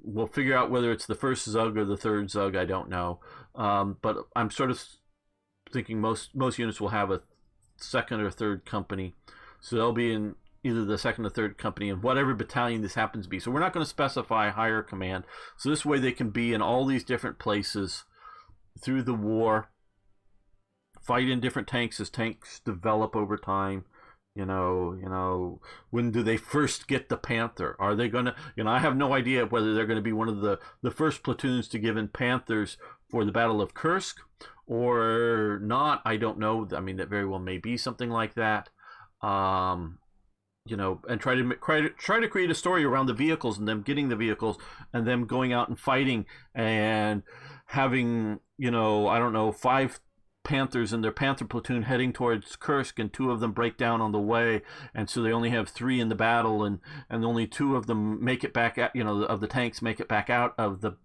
We'll figure out whether it's the 1st Zug or the 3rd Zug. I don't know. But I'm sort of thinking most units will have a 2nd or 3rd Company. So they'll be in either the 2nd or 3rd Company in whatever battalion this happens to be. So we're not going to specify higher command. So this way they can be in all these different places through the war, fight in different tanks as tanks develop over time. When do they first get the Panther? Are they going to, I have no idea whether they're going to be one of the first platoons to give in Panthers for the Battle of Kursk or not. I don't know. I mean, that very well may be something like that. And try to create a story around the vehicles and them getting the vehicles and them going out and fighting and having, I don't know, 5 Panthers in their Panther platoon heading towards Kursk, and 2 of them break down on the way, and so they only have 3 in the battle, and only 2 of them make it back out, of the tanks make it back out of the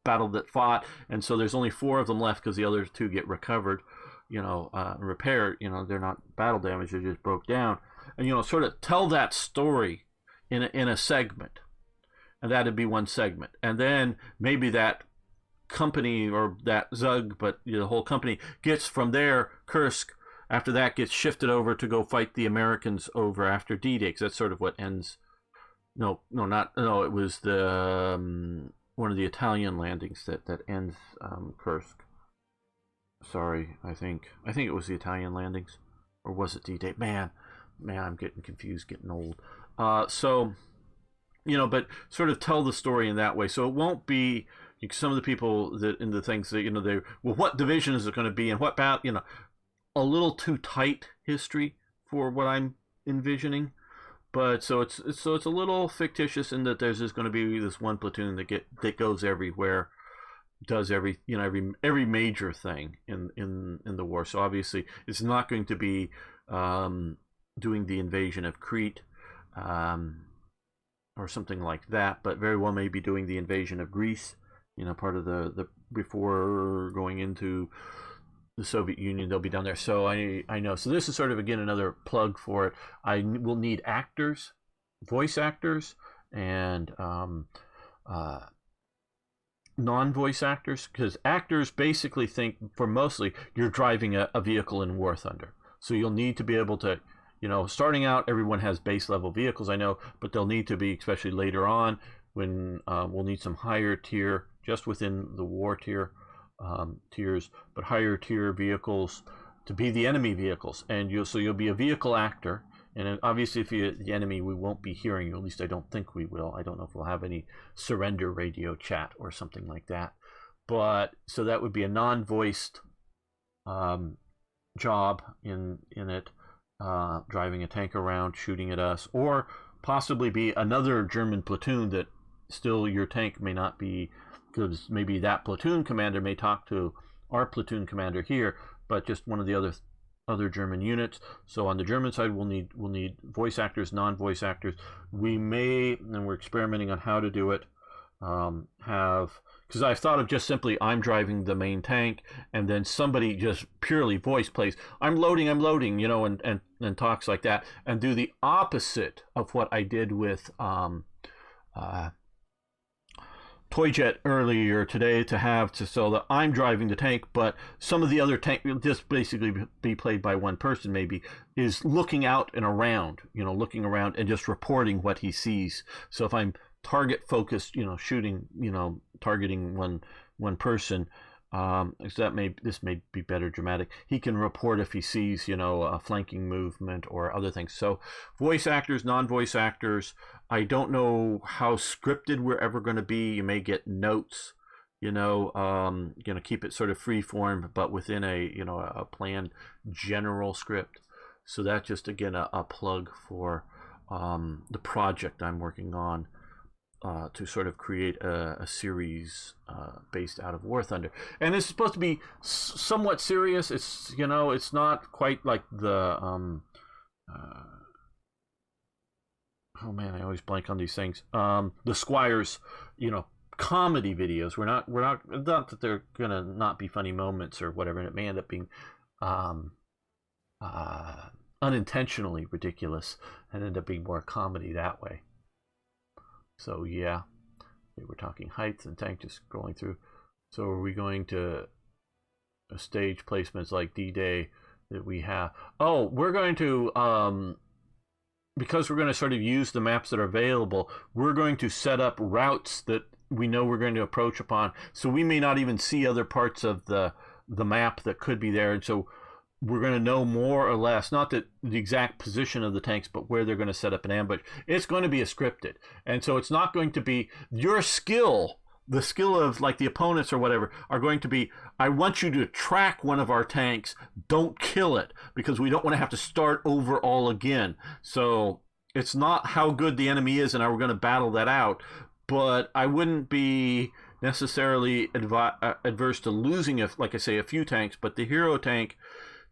battle that fought, and so there's only 4 of them left because the other 2 get recovered, repaired. They're not battle damage, they just broke down, and sort of tell that story in a segment, and that'd be one segment, and then maybe that company or that Zug, but the whole company gets from there, Kursk, after that gets shifted over to go fight the Americans over after D-Day, because that's sort of what ends. It was the one of the Italian landings that ends Kursk. Sorry, I think it was the Italian landings, or was it D-Day? Man, I'm getting confused, getting old. But sort of tell the story in that way, so it won't be some of the people that in the things that what division is it going to be and what battle, a little too tight history for what I'm envisioning, but so it's a little fictitious in that there's just going to be this one platoon that goes everywhere, does every major thing in the war. So obviously it's not going to be doing the invasion of Crete or something like that, but very well may be doing the invasion of Greece. Part of the before going into the Soviet Union, they'll be down there. So I know. So this is sort of, again, another plug for it. I will need actors, voice actors, and non-voice actors, because actors basically think for mostly you're driving a vehicle in War Thunder. So you'll need to be able to, starting out, everyone has base level vehicles, I know, but they'll need to be, especially later on, when we'll need some higher tier, just within the war tiers, but higher tier vehicles to be the enemy vehicles, and you'll be a vehicle actor, and obviously if you're the enemy, we won't be hearing you. At least I don't think we will. I don't know if we'll have any surrender radio chat or something like that. But so that would be a non-voiced job in it, driving a tank around, shooting at us, or possibly be another German platoon that still your tank may not be, because maybe that platoon commander may talk to our platoon commander here, but just one of the other German units. So on the German side, we'll need voice actors, non-voice actors. We may, and we're experimenting on how to do it, because I've thought of just simply I'm driving the main tank, and then somebody just purely voice plays, I'm loading, and talks like that, and do the opposite of what I did with toy jet earlier today to have to so that I'm driving the tank, but some of the other tank will just basically be played by one person maybe, is looking out and around, looking around and just reporting what he sees. So if I'm target focused, shooting, targeting one person, so this may be better dramatic. He can report if he sees, a flanking movement or other things. So voice actors, non-voice actors, I don't know how scripted we're ever going to be. You may get notes, keep it sort of free form, but within a planned general script. So that's just, again, a plug for the project I'm working on. To sort of create a series based out of War Thunder, and it's supposed to be somewhat serious. It's it's not quite like the oh man, I always blank on these things. The Squires, comedy videos. We're not that they're gonna not be funny moments or whatever, and it may end up being unintentionally ridiculous and end up being more comedy that way. So yeah, we were talking heights and tank, just scrolling through. So are we going to stage placements like D-Day that we have? Oh, we're going to, because we're going to sort of use the maps that are available, we're going to set up routes that we know we're going to approach upon. So we may not even see other parts of the map that could be there. And so we're going to know more or less, not the exact position of the tanks, but where they're going to set up an ambush. It's going to be a scripted. And so it's not going to be your skill, the skill of like the opponents or whatever, are going to be, I want you to track one of our tanks, don't kill it, because we don't want to have to start over all again. So it's not how good the enemy is and how we're going to battle that out, but I wouldn't be necessarily adverse to losing, like I say, a few tanks, but the hero tank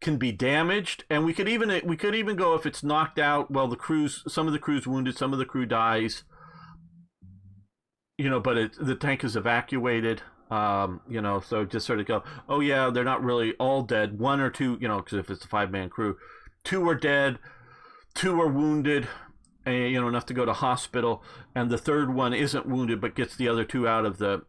can be damaged, and we could even go if it's knocked out. Well, some of the crew's wounded, some of the crew dies, but the tank is evacuated. So just sort of go, oh yeah, they're not really all dead. One or two, because if it's a 5-man crew, 2 are dead, 2 are wounded, and, enough to go to hospital, and the third one isn't wounded but gets the other 2 out of the,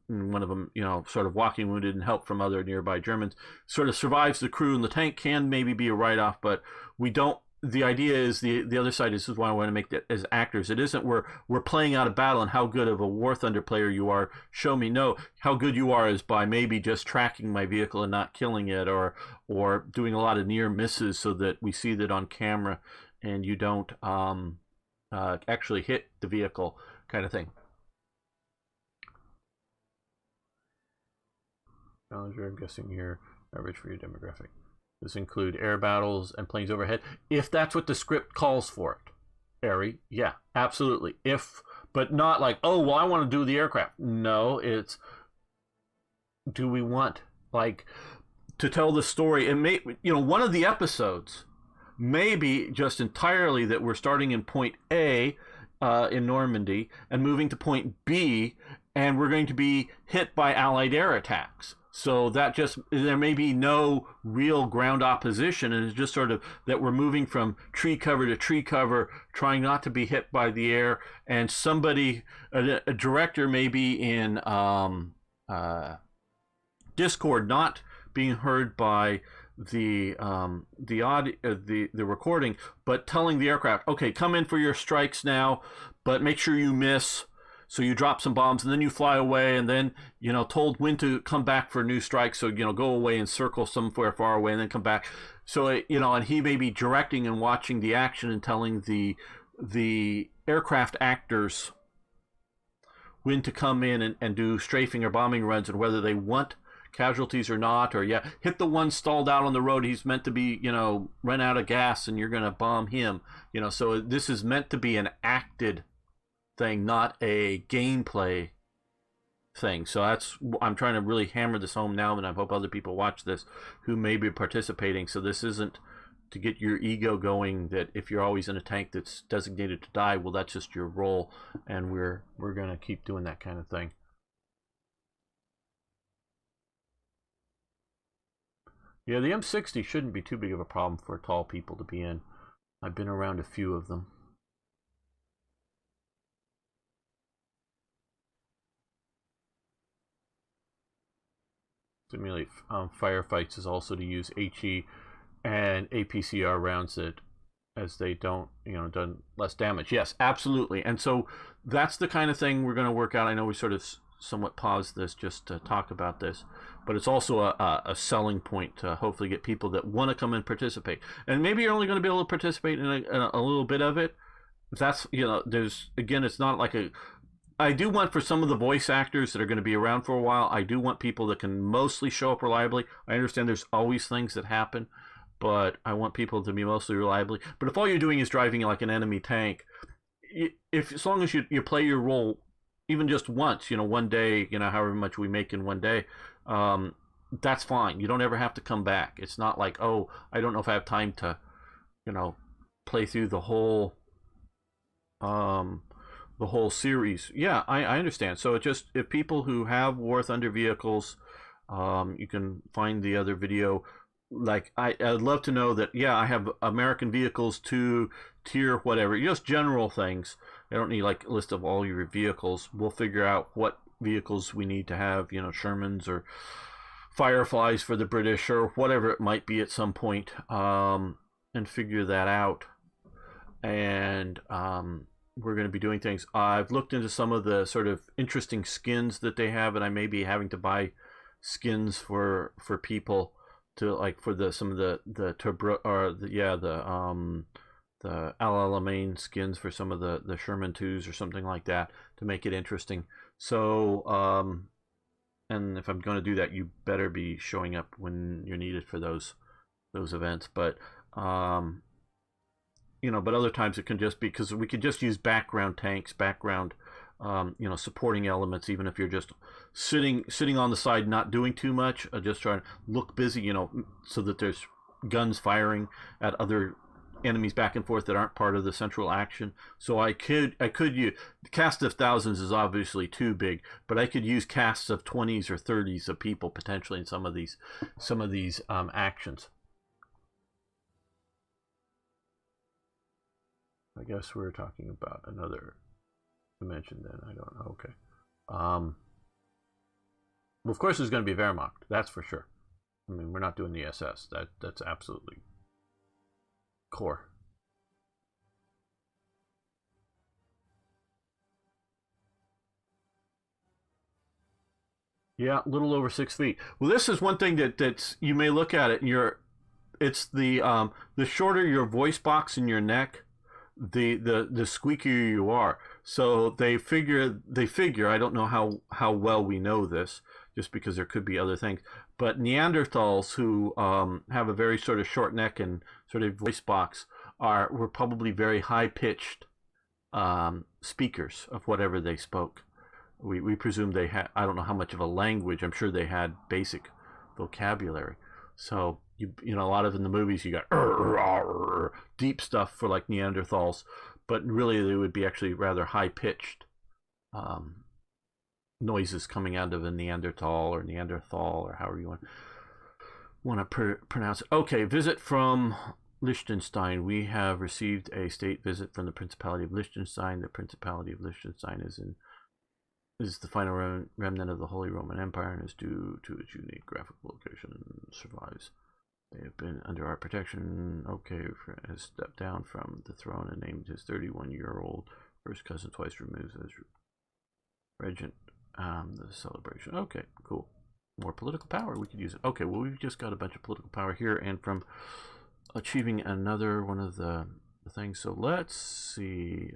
one of them, sort of walking wounded and help from other nearby Germans, sort of survives the crew, and the tank can maybe be a write-off, but we don't. The idea is the other side is why I want to make that as actors. It isn't we're playing out a battle and how good of a War Thunder player you are. Show me. No, how good you are is by maybe just tracking my vehicle and not killing it, or doing a lot of near misses so that we see that on camera and you don't actually hit the vehicle, kind of thing. Challenger, I'm guessing your average for your demographic. This include air battles and planes overhead, if that's what the script calls for it. Ari, yeah, absolutely. But not like, oh, well, I want to do the aircraft. No, it's, do we want, like, to tell the story? And one of the episodes maybe just entirely that we're starting in point A in Normandy and moving to point B, and we're going to be hit by Allied air attacks. So there may be no real ground opposition, and it's just sort of that we're moving from tree cover to tree cover, trying not to be hit by the air, and a director may be in Discord, not being heard by the recording, but telling the aircraft, okay, come in for your strikes now, but make sure you miss. So you drop some bombs and then you fly away, and then told when to come back for a new strike. So go away and circle somewhere far away and then come back. So and he may be directing and watching the action and telling the aircraft actors when to come in and do strafing or bombing runs, and whether they want casualties or not, or hit the one stalled out on the road. He's meant to be run out of gas, and you're gonna bomb him. So this is meant to be an acted thing, not a gameplay thing. So I'm trying to really hammer this home now, and I hope other people watch this who may be participating. So this isn't to get your ego going that if you're always in a tank that's designated to die, well, that's just your role, and we're gonna keep doing that kind of thing. Yeah, the M60 shouldn't be too big of a problem for tall people to be in. I've been around a few of them. simulate firefights is also to use HE and APCR rounds that, as they don't, done less damage. Yes, absolutely. And so that's the kind of thing we're going to work out. I know we sort of somewhat paused this just to talk about this, but it's also a selling point to hopefully get people that want to come and participate. And maybe you're only going to be able to participate in a little bit of it. That's, there's, again, it's not like I do want for some of the voice actors that are going to be around for a while, I do want people that can mostly show up reliably. I understand there's always things that happen, but I want people to be mostly reliably. But if all you're doing is driving like an enemy tank, as long as you play your role even just once, one day, however much we make in one day, that's fine. You don't ever have to come back. It's not like, oh, I don't know if I have time to, play through the whole series. Yeah, I understand. So it just, if people who have War Thunder vehicles, you can find the other video. Like, I'd love to know that, yeah, I have American vehicles to tier whatever, just general things. I don't need like a list of all your vehicles. We'll figure out what vehicles we need to have, Shermans or Fireflies for the British or whatever it might be at some point, and figure that out. And we're going to be doing things. I've looked into some of the sort of interesting skins that they have, and I may be having to buy skins for people to, like, for some of the Al Alamein skins for some of the Sherman 2s or something like that to make it interesting. So and if I'm going to do that, you better be showing up when you're needed for those events. But but other times it can just be because we could just use background tanks, background supporting elements, even if you're just sitting on the side, not doing too much, just trying to look busy, so that there's guns firing at other enemies back and forth that aren't part of the central action. So I could use cast of thousands is obviously too big, but I could use casts of 20s or 30s of people potentially in some of these actions. I guess we're talking about another dimension then. I don't know. Okay. Well, of course there's going to be Wehrmacht. That's for sure. I mean, we're not doing the SS. That's absolutely core. Yeah, a little over 6 feet. Well, this is one thing that's you may look at it and it's the shorter your voice box in your neck, the squeakier you are. So they figure, I don't know how well we know this, just because there could be other things, but Neanderthals who have a very sort of short neck and sort of voice box were probably very high pitched speakers of whatever they spoke. We presume they had, I don't know how much of a language, I'm sure they had basic vocabulary. So you know, a lot of in the movies you got deep stuff for like Neanderthals, but really they would be actually rather high pitched noises coming out of a Neanderthal or however you want to pronounce it. Okay, visit from Liechtenstein. We have received a state visit from the Principality of Liechtenstein. The Principality of Liechtenstein is the final remnant of the Holy Roman Empire and is due to its unique graphical location and survives. They have been under our protection. Okay, has stepped down from the throne and named his 31-year-old first cousin twice removed as regent. The celebration. Okay, cool. More political power. We could use it. Okay, well, we've just got a bunch of political power here, and from achieving another one of the things. So let's see.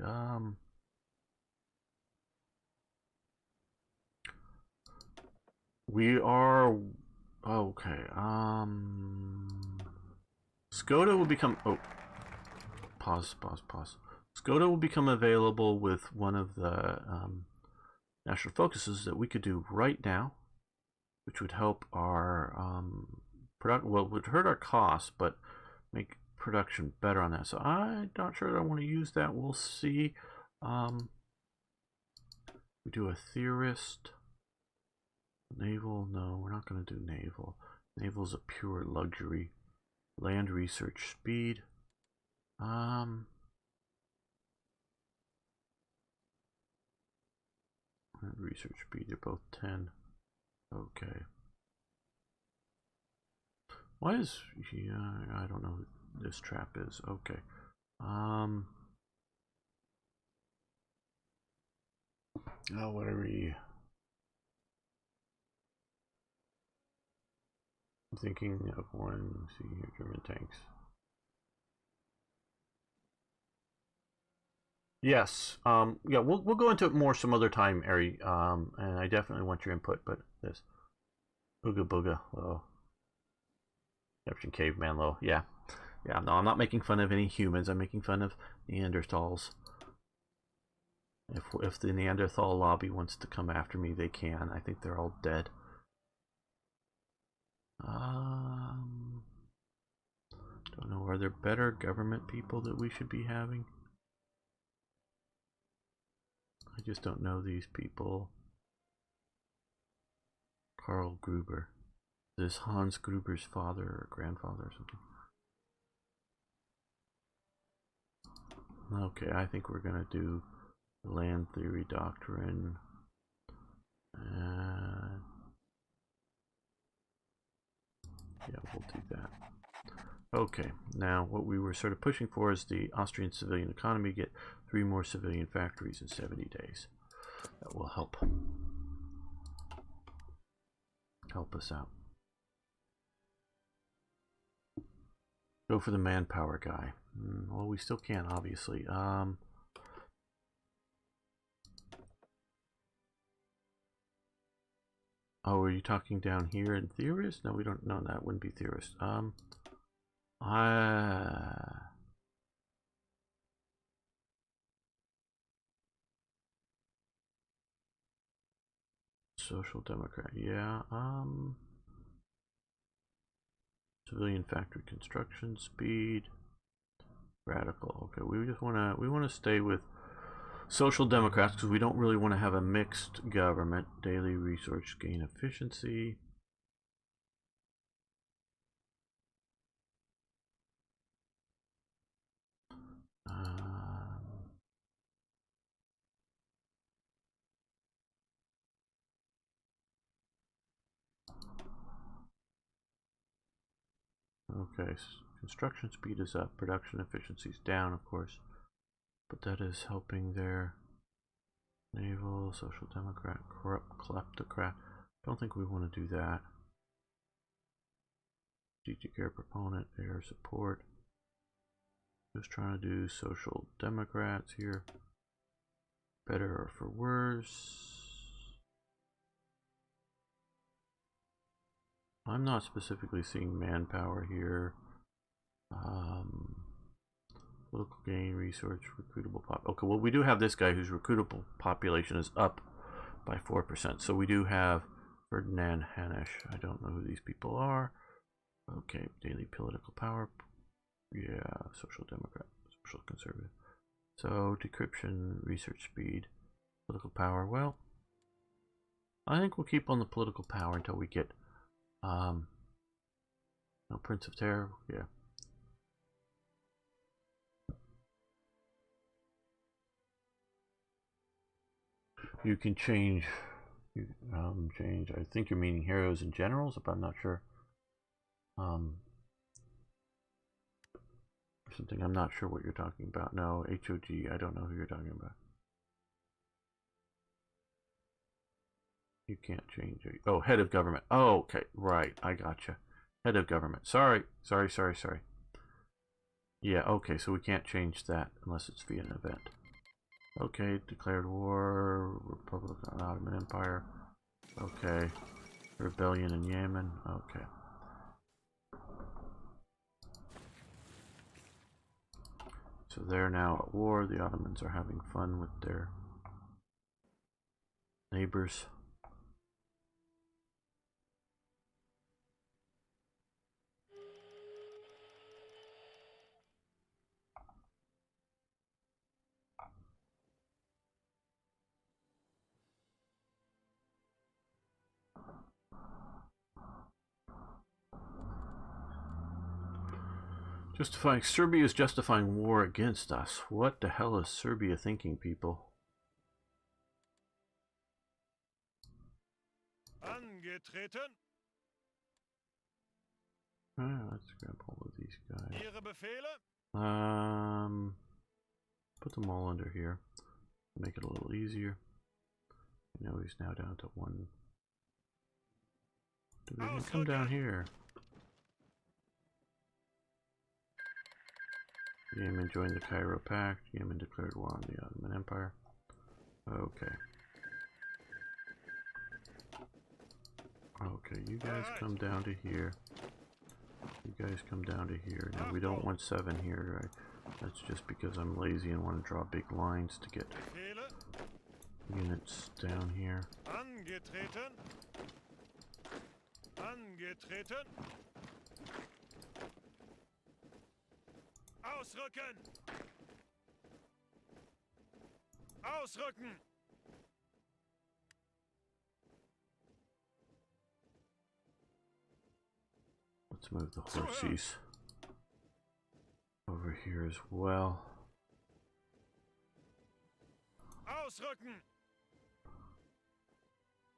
We are okay. Skoda will become. Oh, pause. Skoda will become available with one of the national focuses that we could do right now, which would help our production. Well, it would hurt our costs, but make production better on that. So I'm not sure that I want to use that. We'll see. We do a theorist. Naval, no, we're not going to do naval. Naval's a pure luxury. Land research speed. Land research speed, they're both 10. Okay. Why is... Yeah, I don't know who this trap is. Okay. Oh, what are we... I'm thinking of one... See here, German tanks. Yes. Yeah, we'll go into it more some other time, Ari. And I definitely want your input, but this... Ooga booga, low. Egyptian caveman, low. Yeah. Yeah, no, I'm not making fun of any humans. I'm making fun of Neanderthals. If the Neanderthal lobby wants to come after me, they can. I think they're all dead. Don't know. Are there better government people that we should be having? I just don't know these people. Karl Gruber. This Hans Gruber's father or grandfather or something. Okay, I think we're gonna do the land theory doctrine. Yeah, we'll do that. Okay, now what we were sort of pushing for is the Austrian civilian economy get 3 more civilian factories in 70 days. That will help us out. Go for the manpower guy. Well, we still can, obviously. Oh, are you talking down here in theorist? No, we don't know. That wouldn't be theorist. Social Democrat, yeah. Civilian factory construction speed. Radical. Okay, we wanna stay with Social Democrats because we don't really want to have a mixed government. Daily resource gain efficiency. Okay, construction speed is up, production efficiency is down, of course, but that is helping their Naval, Social Democrat, corrupt kleptocrat. Don't think we want to do that. Strategic air proponent, air support. Just trying to do Social Democrats here. Better or for worse. I'm not specifically seeing manpower here. Political gain, research, recruitable pop. Okay, well, we do have this guy whose recruitable population is up by 4%. So we do have Ferdinand Hanisch. I don't know who these people are. Okay, daily political power. Yeah, Social Democrat, Social Conservative. So decryption, research speed, political power. Well, I think we'll keep on the political power until we get no, Prince of Terror. Yeah. You can change. Change. I think you're meaning heroes and generals, but I'm not sure. Something I'm not sure what you're talking about. No, HOG. I don't know who you're talking about. You can't change it. Oh, head of government. Oh, okay, right. I gotcha. Head of government. Sorry. Yeah, okay, so we can't change that unless it's via an event. Okay, declared war, Republic of Ottoman Empire. Okay, rebellion in Yemen. Okay. So they're now at war. The Ottomans are having fun with their neighbors. Serbia is justifying war against us. What the hell is Serbia thinking, people? Angetreten. Let's grab all of these guys. Ihre Befehle? Put them all under here. Make it a little easier. You know, he's now down to one. Division, come down here. Yemen joined the Cairo Pact. Yemen declared war on the Ottoman Empire. Okay. Okay, you guys come down to here. You guys come down to here. Now we don't want 7 here, right? That's just because I'm lazy and want to draw big lines to get units down here. Angetreten. Angetreten. Ausrücken. Ausrücken. Let's move the horses over here as well. Ausrücken.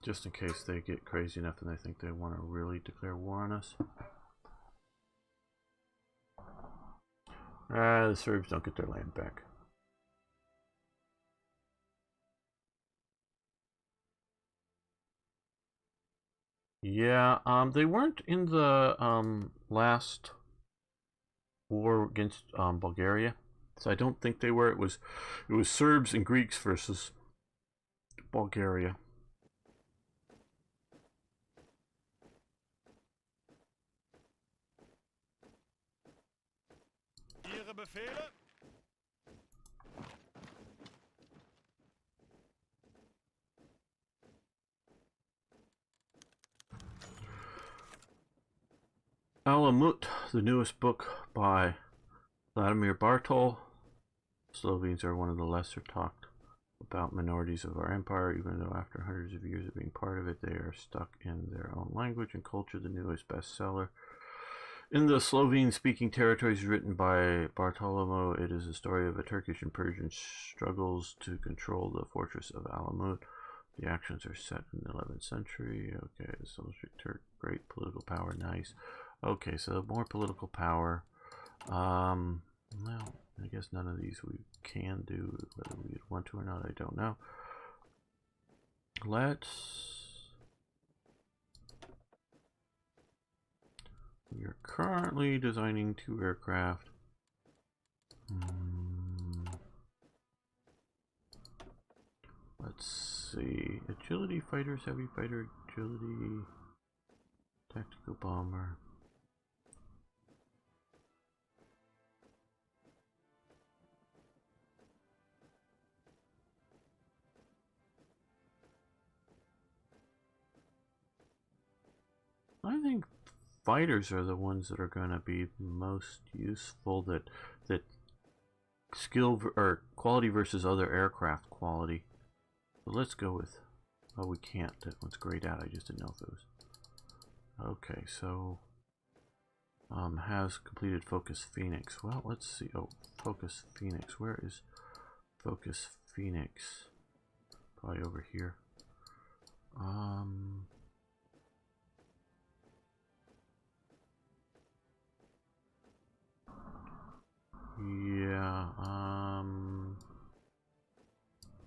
Just in case they get crazy enough and they think they want to really declare war on us. The Serbs don't get their land back. Yeah, they weren't in the last war against Bulgaria, so I don't think they were. It was Serbs and Greeks versus Bulgaria. Ihre Befehle? Alamut, the newest book by Vladimir Bartol. Slovenes are one of the lesser talked about minorities of our empire, even though after hundreds of years of being part of it, they are stuck in their own language and culture. The newest bestseller in the Slovene-speaking territories, written by Bartolomeo, it is a story of a Turkish and Persian struggles to control the fortress of Alamut. The actions are set in the 11th century. Okay, so Turk, great political power, nice. Okay, so more political power. Well, I guess none of these we can do. Whether we want to or not, I don't know. We are currently designing 2 aircraft. Let's see. Agility fighters, heavy fighter, agility, tactical bomber. I think fighters are the ones that are going to be most useful. That skill or quality versus other aircraft quality. So let's go with. Oh, we can't. That one's grayed out. I just didn't know if it was. Okay, so has completed Focus Phoenix. Well, let's see. Oh, Focus Phoenix. Where is Focus Phoenix? Probably over here. Yeah,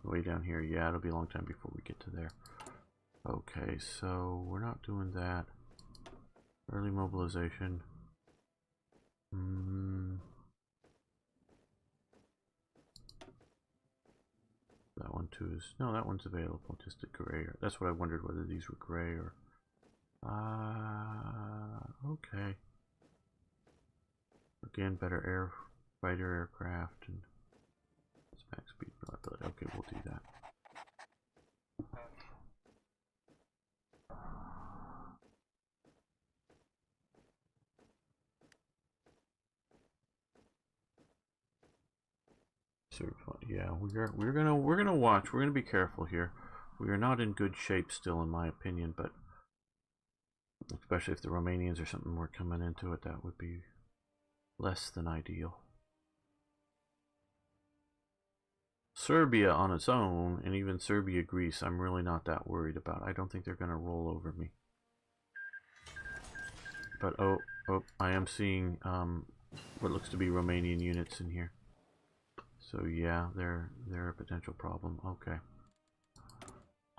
way down here. Yeah, it'll be a long time before we get to there. Okay, so we're not doing that. Early mobilization. That one too is, no, that one's available, just a gray. That's what I wondered, whether these were gray or, okay. Again, better air fighter aircraft and max speed reliability. Okay, we'll do that. Yeah, we're gonna watch. We're gonna be careful here. We are not in good shape still, in my opinion, but especially if the Romanians or something were coming into it, that would be less than ideal. Serbia on its own, and even Serbia, Greece, I'm really not that worried about. I don't think they're going to roll over me. But Oh, I am seeing what looks to be Romanian units in here. So yeah, they're a potential problem. Okay.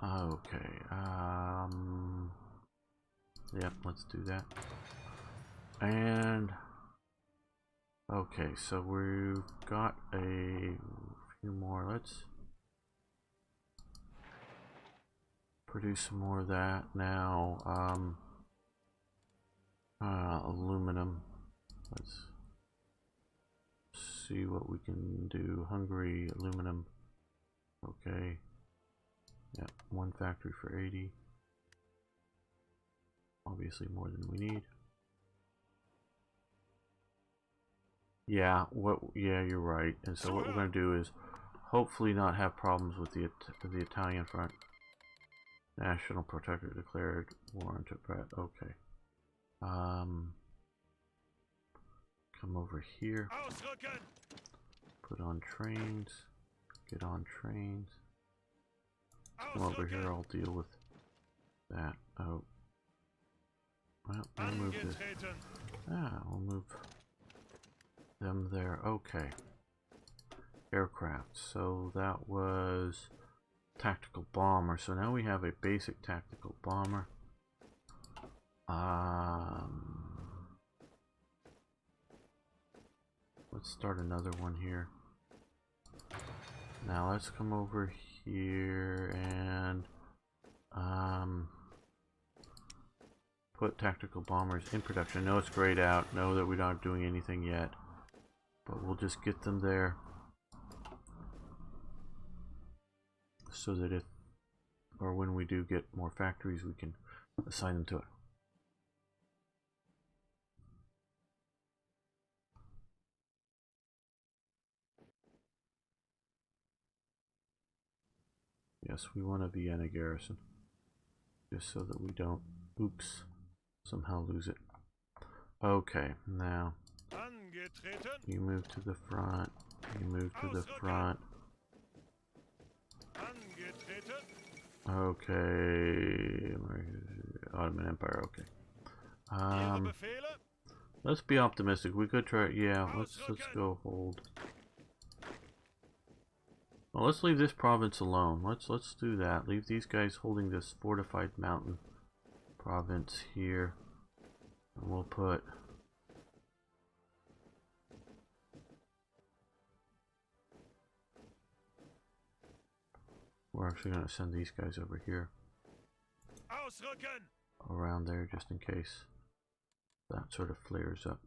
Okay. Yep, let's do that. And okay, so we've got a few more. Let's produce some more of that now. Aluminum. Let's see what we can do. Hungary, aluminum. Okay. Yeah, one factory for 80. Obviously more than we need. Yeah, yeah, you're right. And so what we're going to do is hopefully not have problems with the Italian front. National Protector declared war on Tibet. Okay. Come over here. Put on trains. Get on trains. Come over here, I'll deal with that. Oh. Well, we'll move this. We'll move them there. Okay. Aircraft. So that was tactical bomber. So now we have a basic tactical bomber. Let's start another one here. Now let's come over here and put tactical bombers in production. No, it's grayed out. Know that we're not doing anything yet, but we'll just get them there so that if or when we do get more factories, we can assign them to it. Yes, we want a Vienna garrison, just so that we don't, oops, somehow lose it. Okay, now you move to the front. You move to the front. Okay, Ottoman Empire. Okay. Let's be optimistic. We could try. Yeah, let's go hold. Well, let's leave this province alone. Let's do that. Leave these guys holding this fortified mountain province here, and we'll put. We're actually going to send these guys over here, around there, just in case that sort of flares up.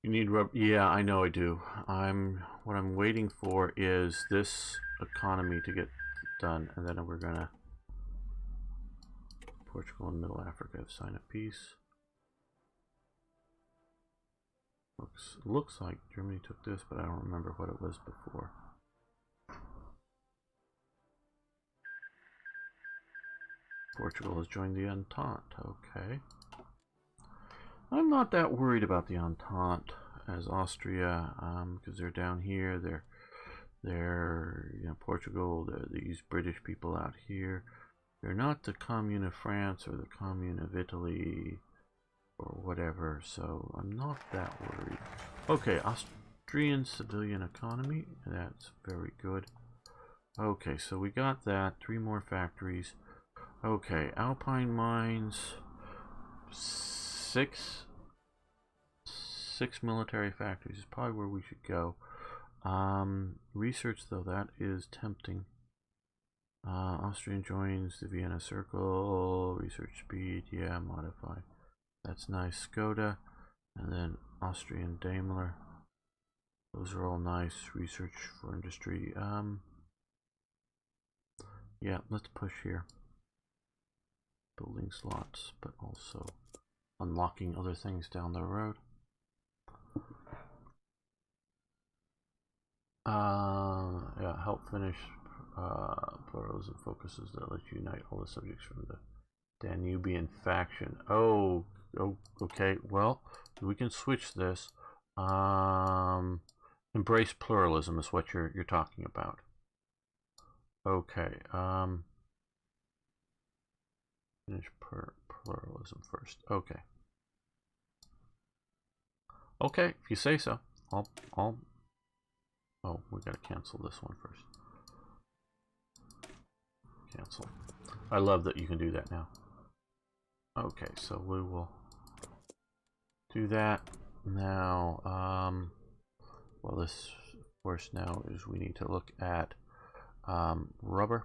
You need rubber. Yeah, I know I do. What I'm waiting for is this economy to get done, and then we're gonna. Portugal and Middle Africa have signed a peace. Looks like Germany took this, but I don't remember what it was before. Portugal has joined the Entente. Okay. I'm not that worried about the Entente as Austria, because they're down here. They're Portugal. These British people out here. They're not the Commune of France or the Commune of Italy or whatever, so I'm not that worried. Okay, Austrian civilian economy. That's very good. Okay, so we got that. 3 more factories. Okay, Alpine mines. 6 military factories is probably where we should go. Research, though, that is tempting. Austrian joins the Vienna Circle. Research speed, yeah, modify. That's nice. Skoda, and then Austrian Daimler. Those are all nice. Research for industry. Yeah, let's push here. Building slots, but also unlocking other things down the road. Yeah, help finish plurals and focuses that let you unite all the subjects from the Danubian faction. Oh, okay. Well, we can switch this. Embrace pluralism is what you're talking about. Okay. Finish pluralism first. Okay. Okay, if you say so. Oh, we gotta cancel this one first. Cancel. I love that you can do that now. Okay, so we will do that now. Well, this, of course, now is we need to look at rubber.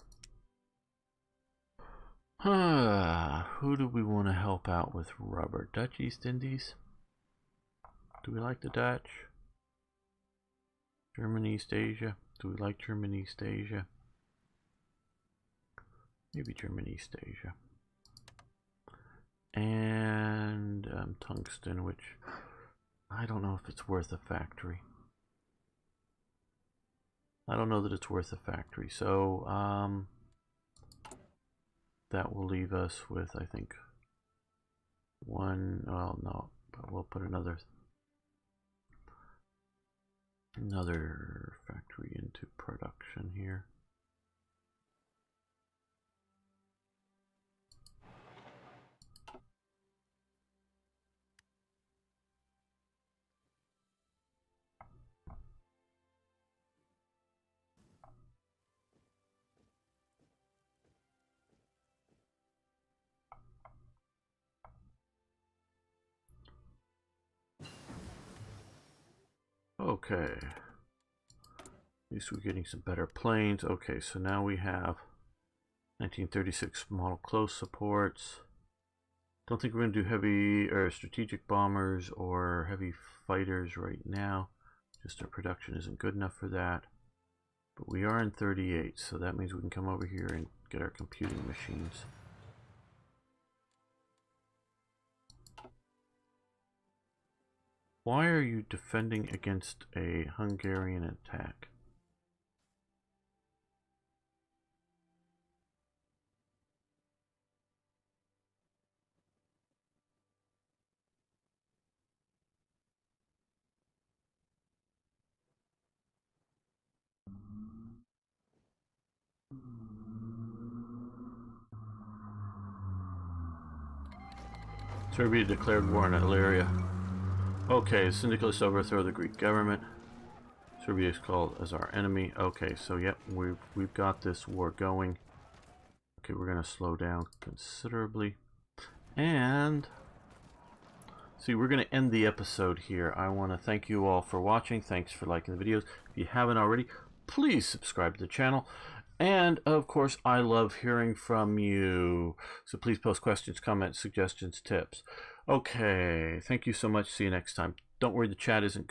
Who do we want to help out with rubber? Dutch East Indies? Do we like the Dutch? German East Asia? Do we like German East Asia? Maybe German East Asia. And tungsten, which I don't know if it's worth a factory. I don't know that it's worth a factory. So that will leave us with, I think, one. Well, no, but we'll put another factory into production here. Okay. At least we're getting some better planes. Okay, so now we have 1936 model close supports. Don't think we're going to do heavy or strategic bombers or heavy fighters right now. Just our production isn't good enough for that. But we are in 38, so that means we can come over here and get our computing machines. Why are you defending against a Hungarian attack? Serbia declared war on Illyria. Okay, syndicalists overthrow the Greek government. Serbia is called as our enemy. Okay, so yep, we've got this war going. Okay, we're gonna slow down considerably. And see, we're gonna end the episode here. I want to thank you all for watching. Thanks for liking the videos. If you haven't already, please subscribe to the channel. And of course, I love hearing from you. So please post questions, comments, suggestions, tips. Okay, thank you so much. See you next time. Don't worry, the chat isn't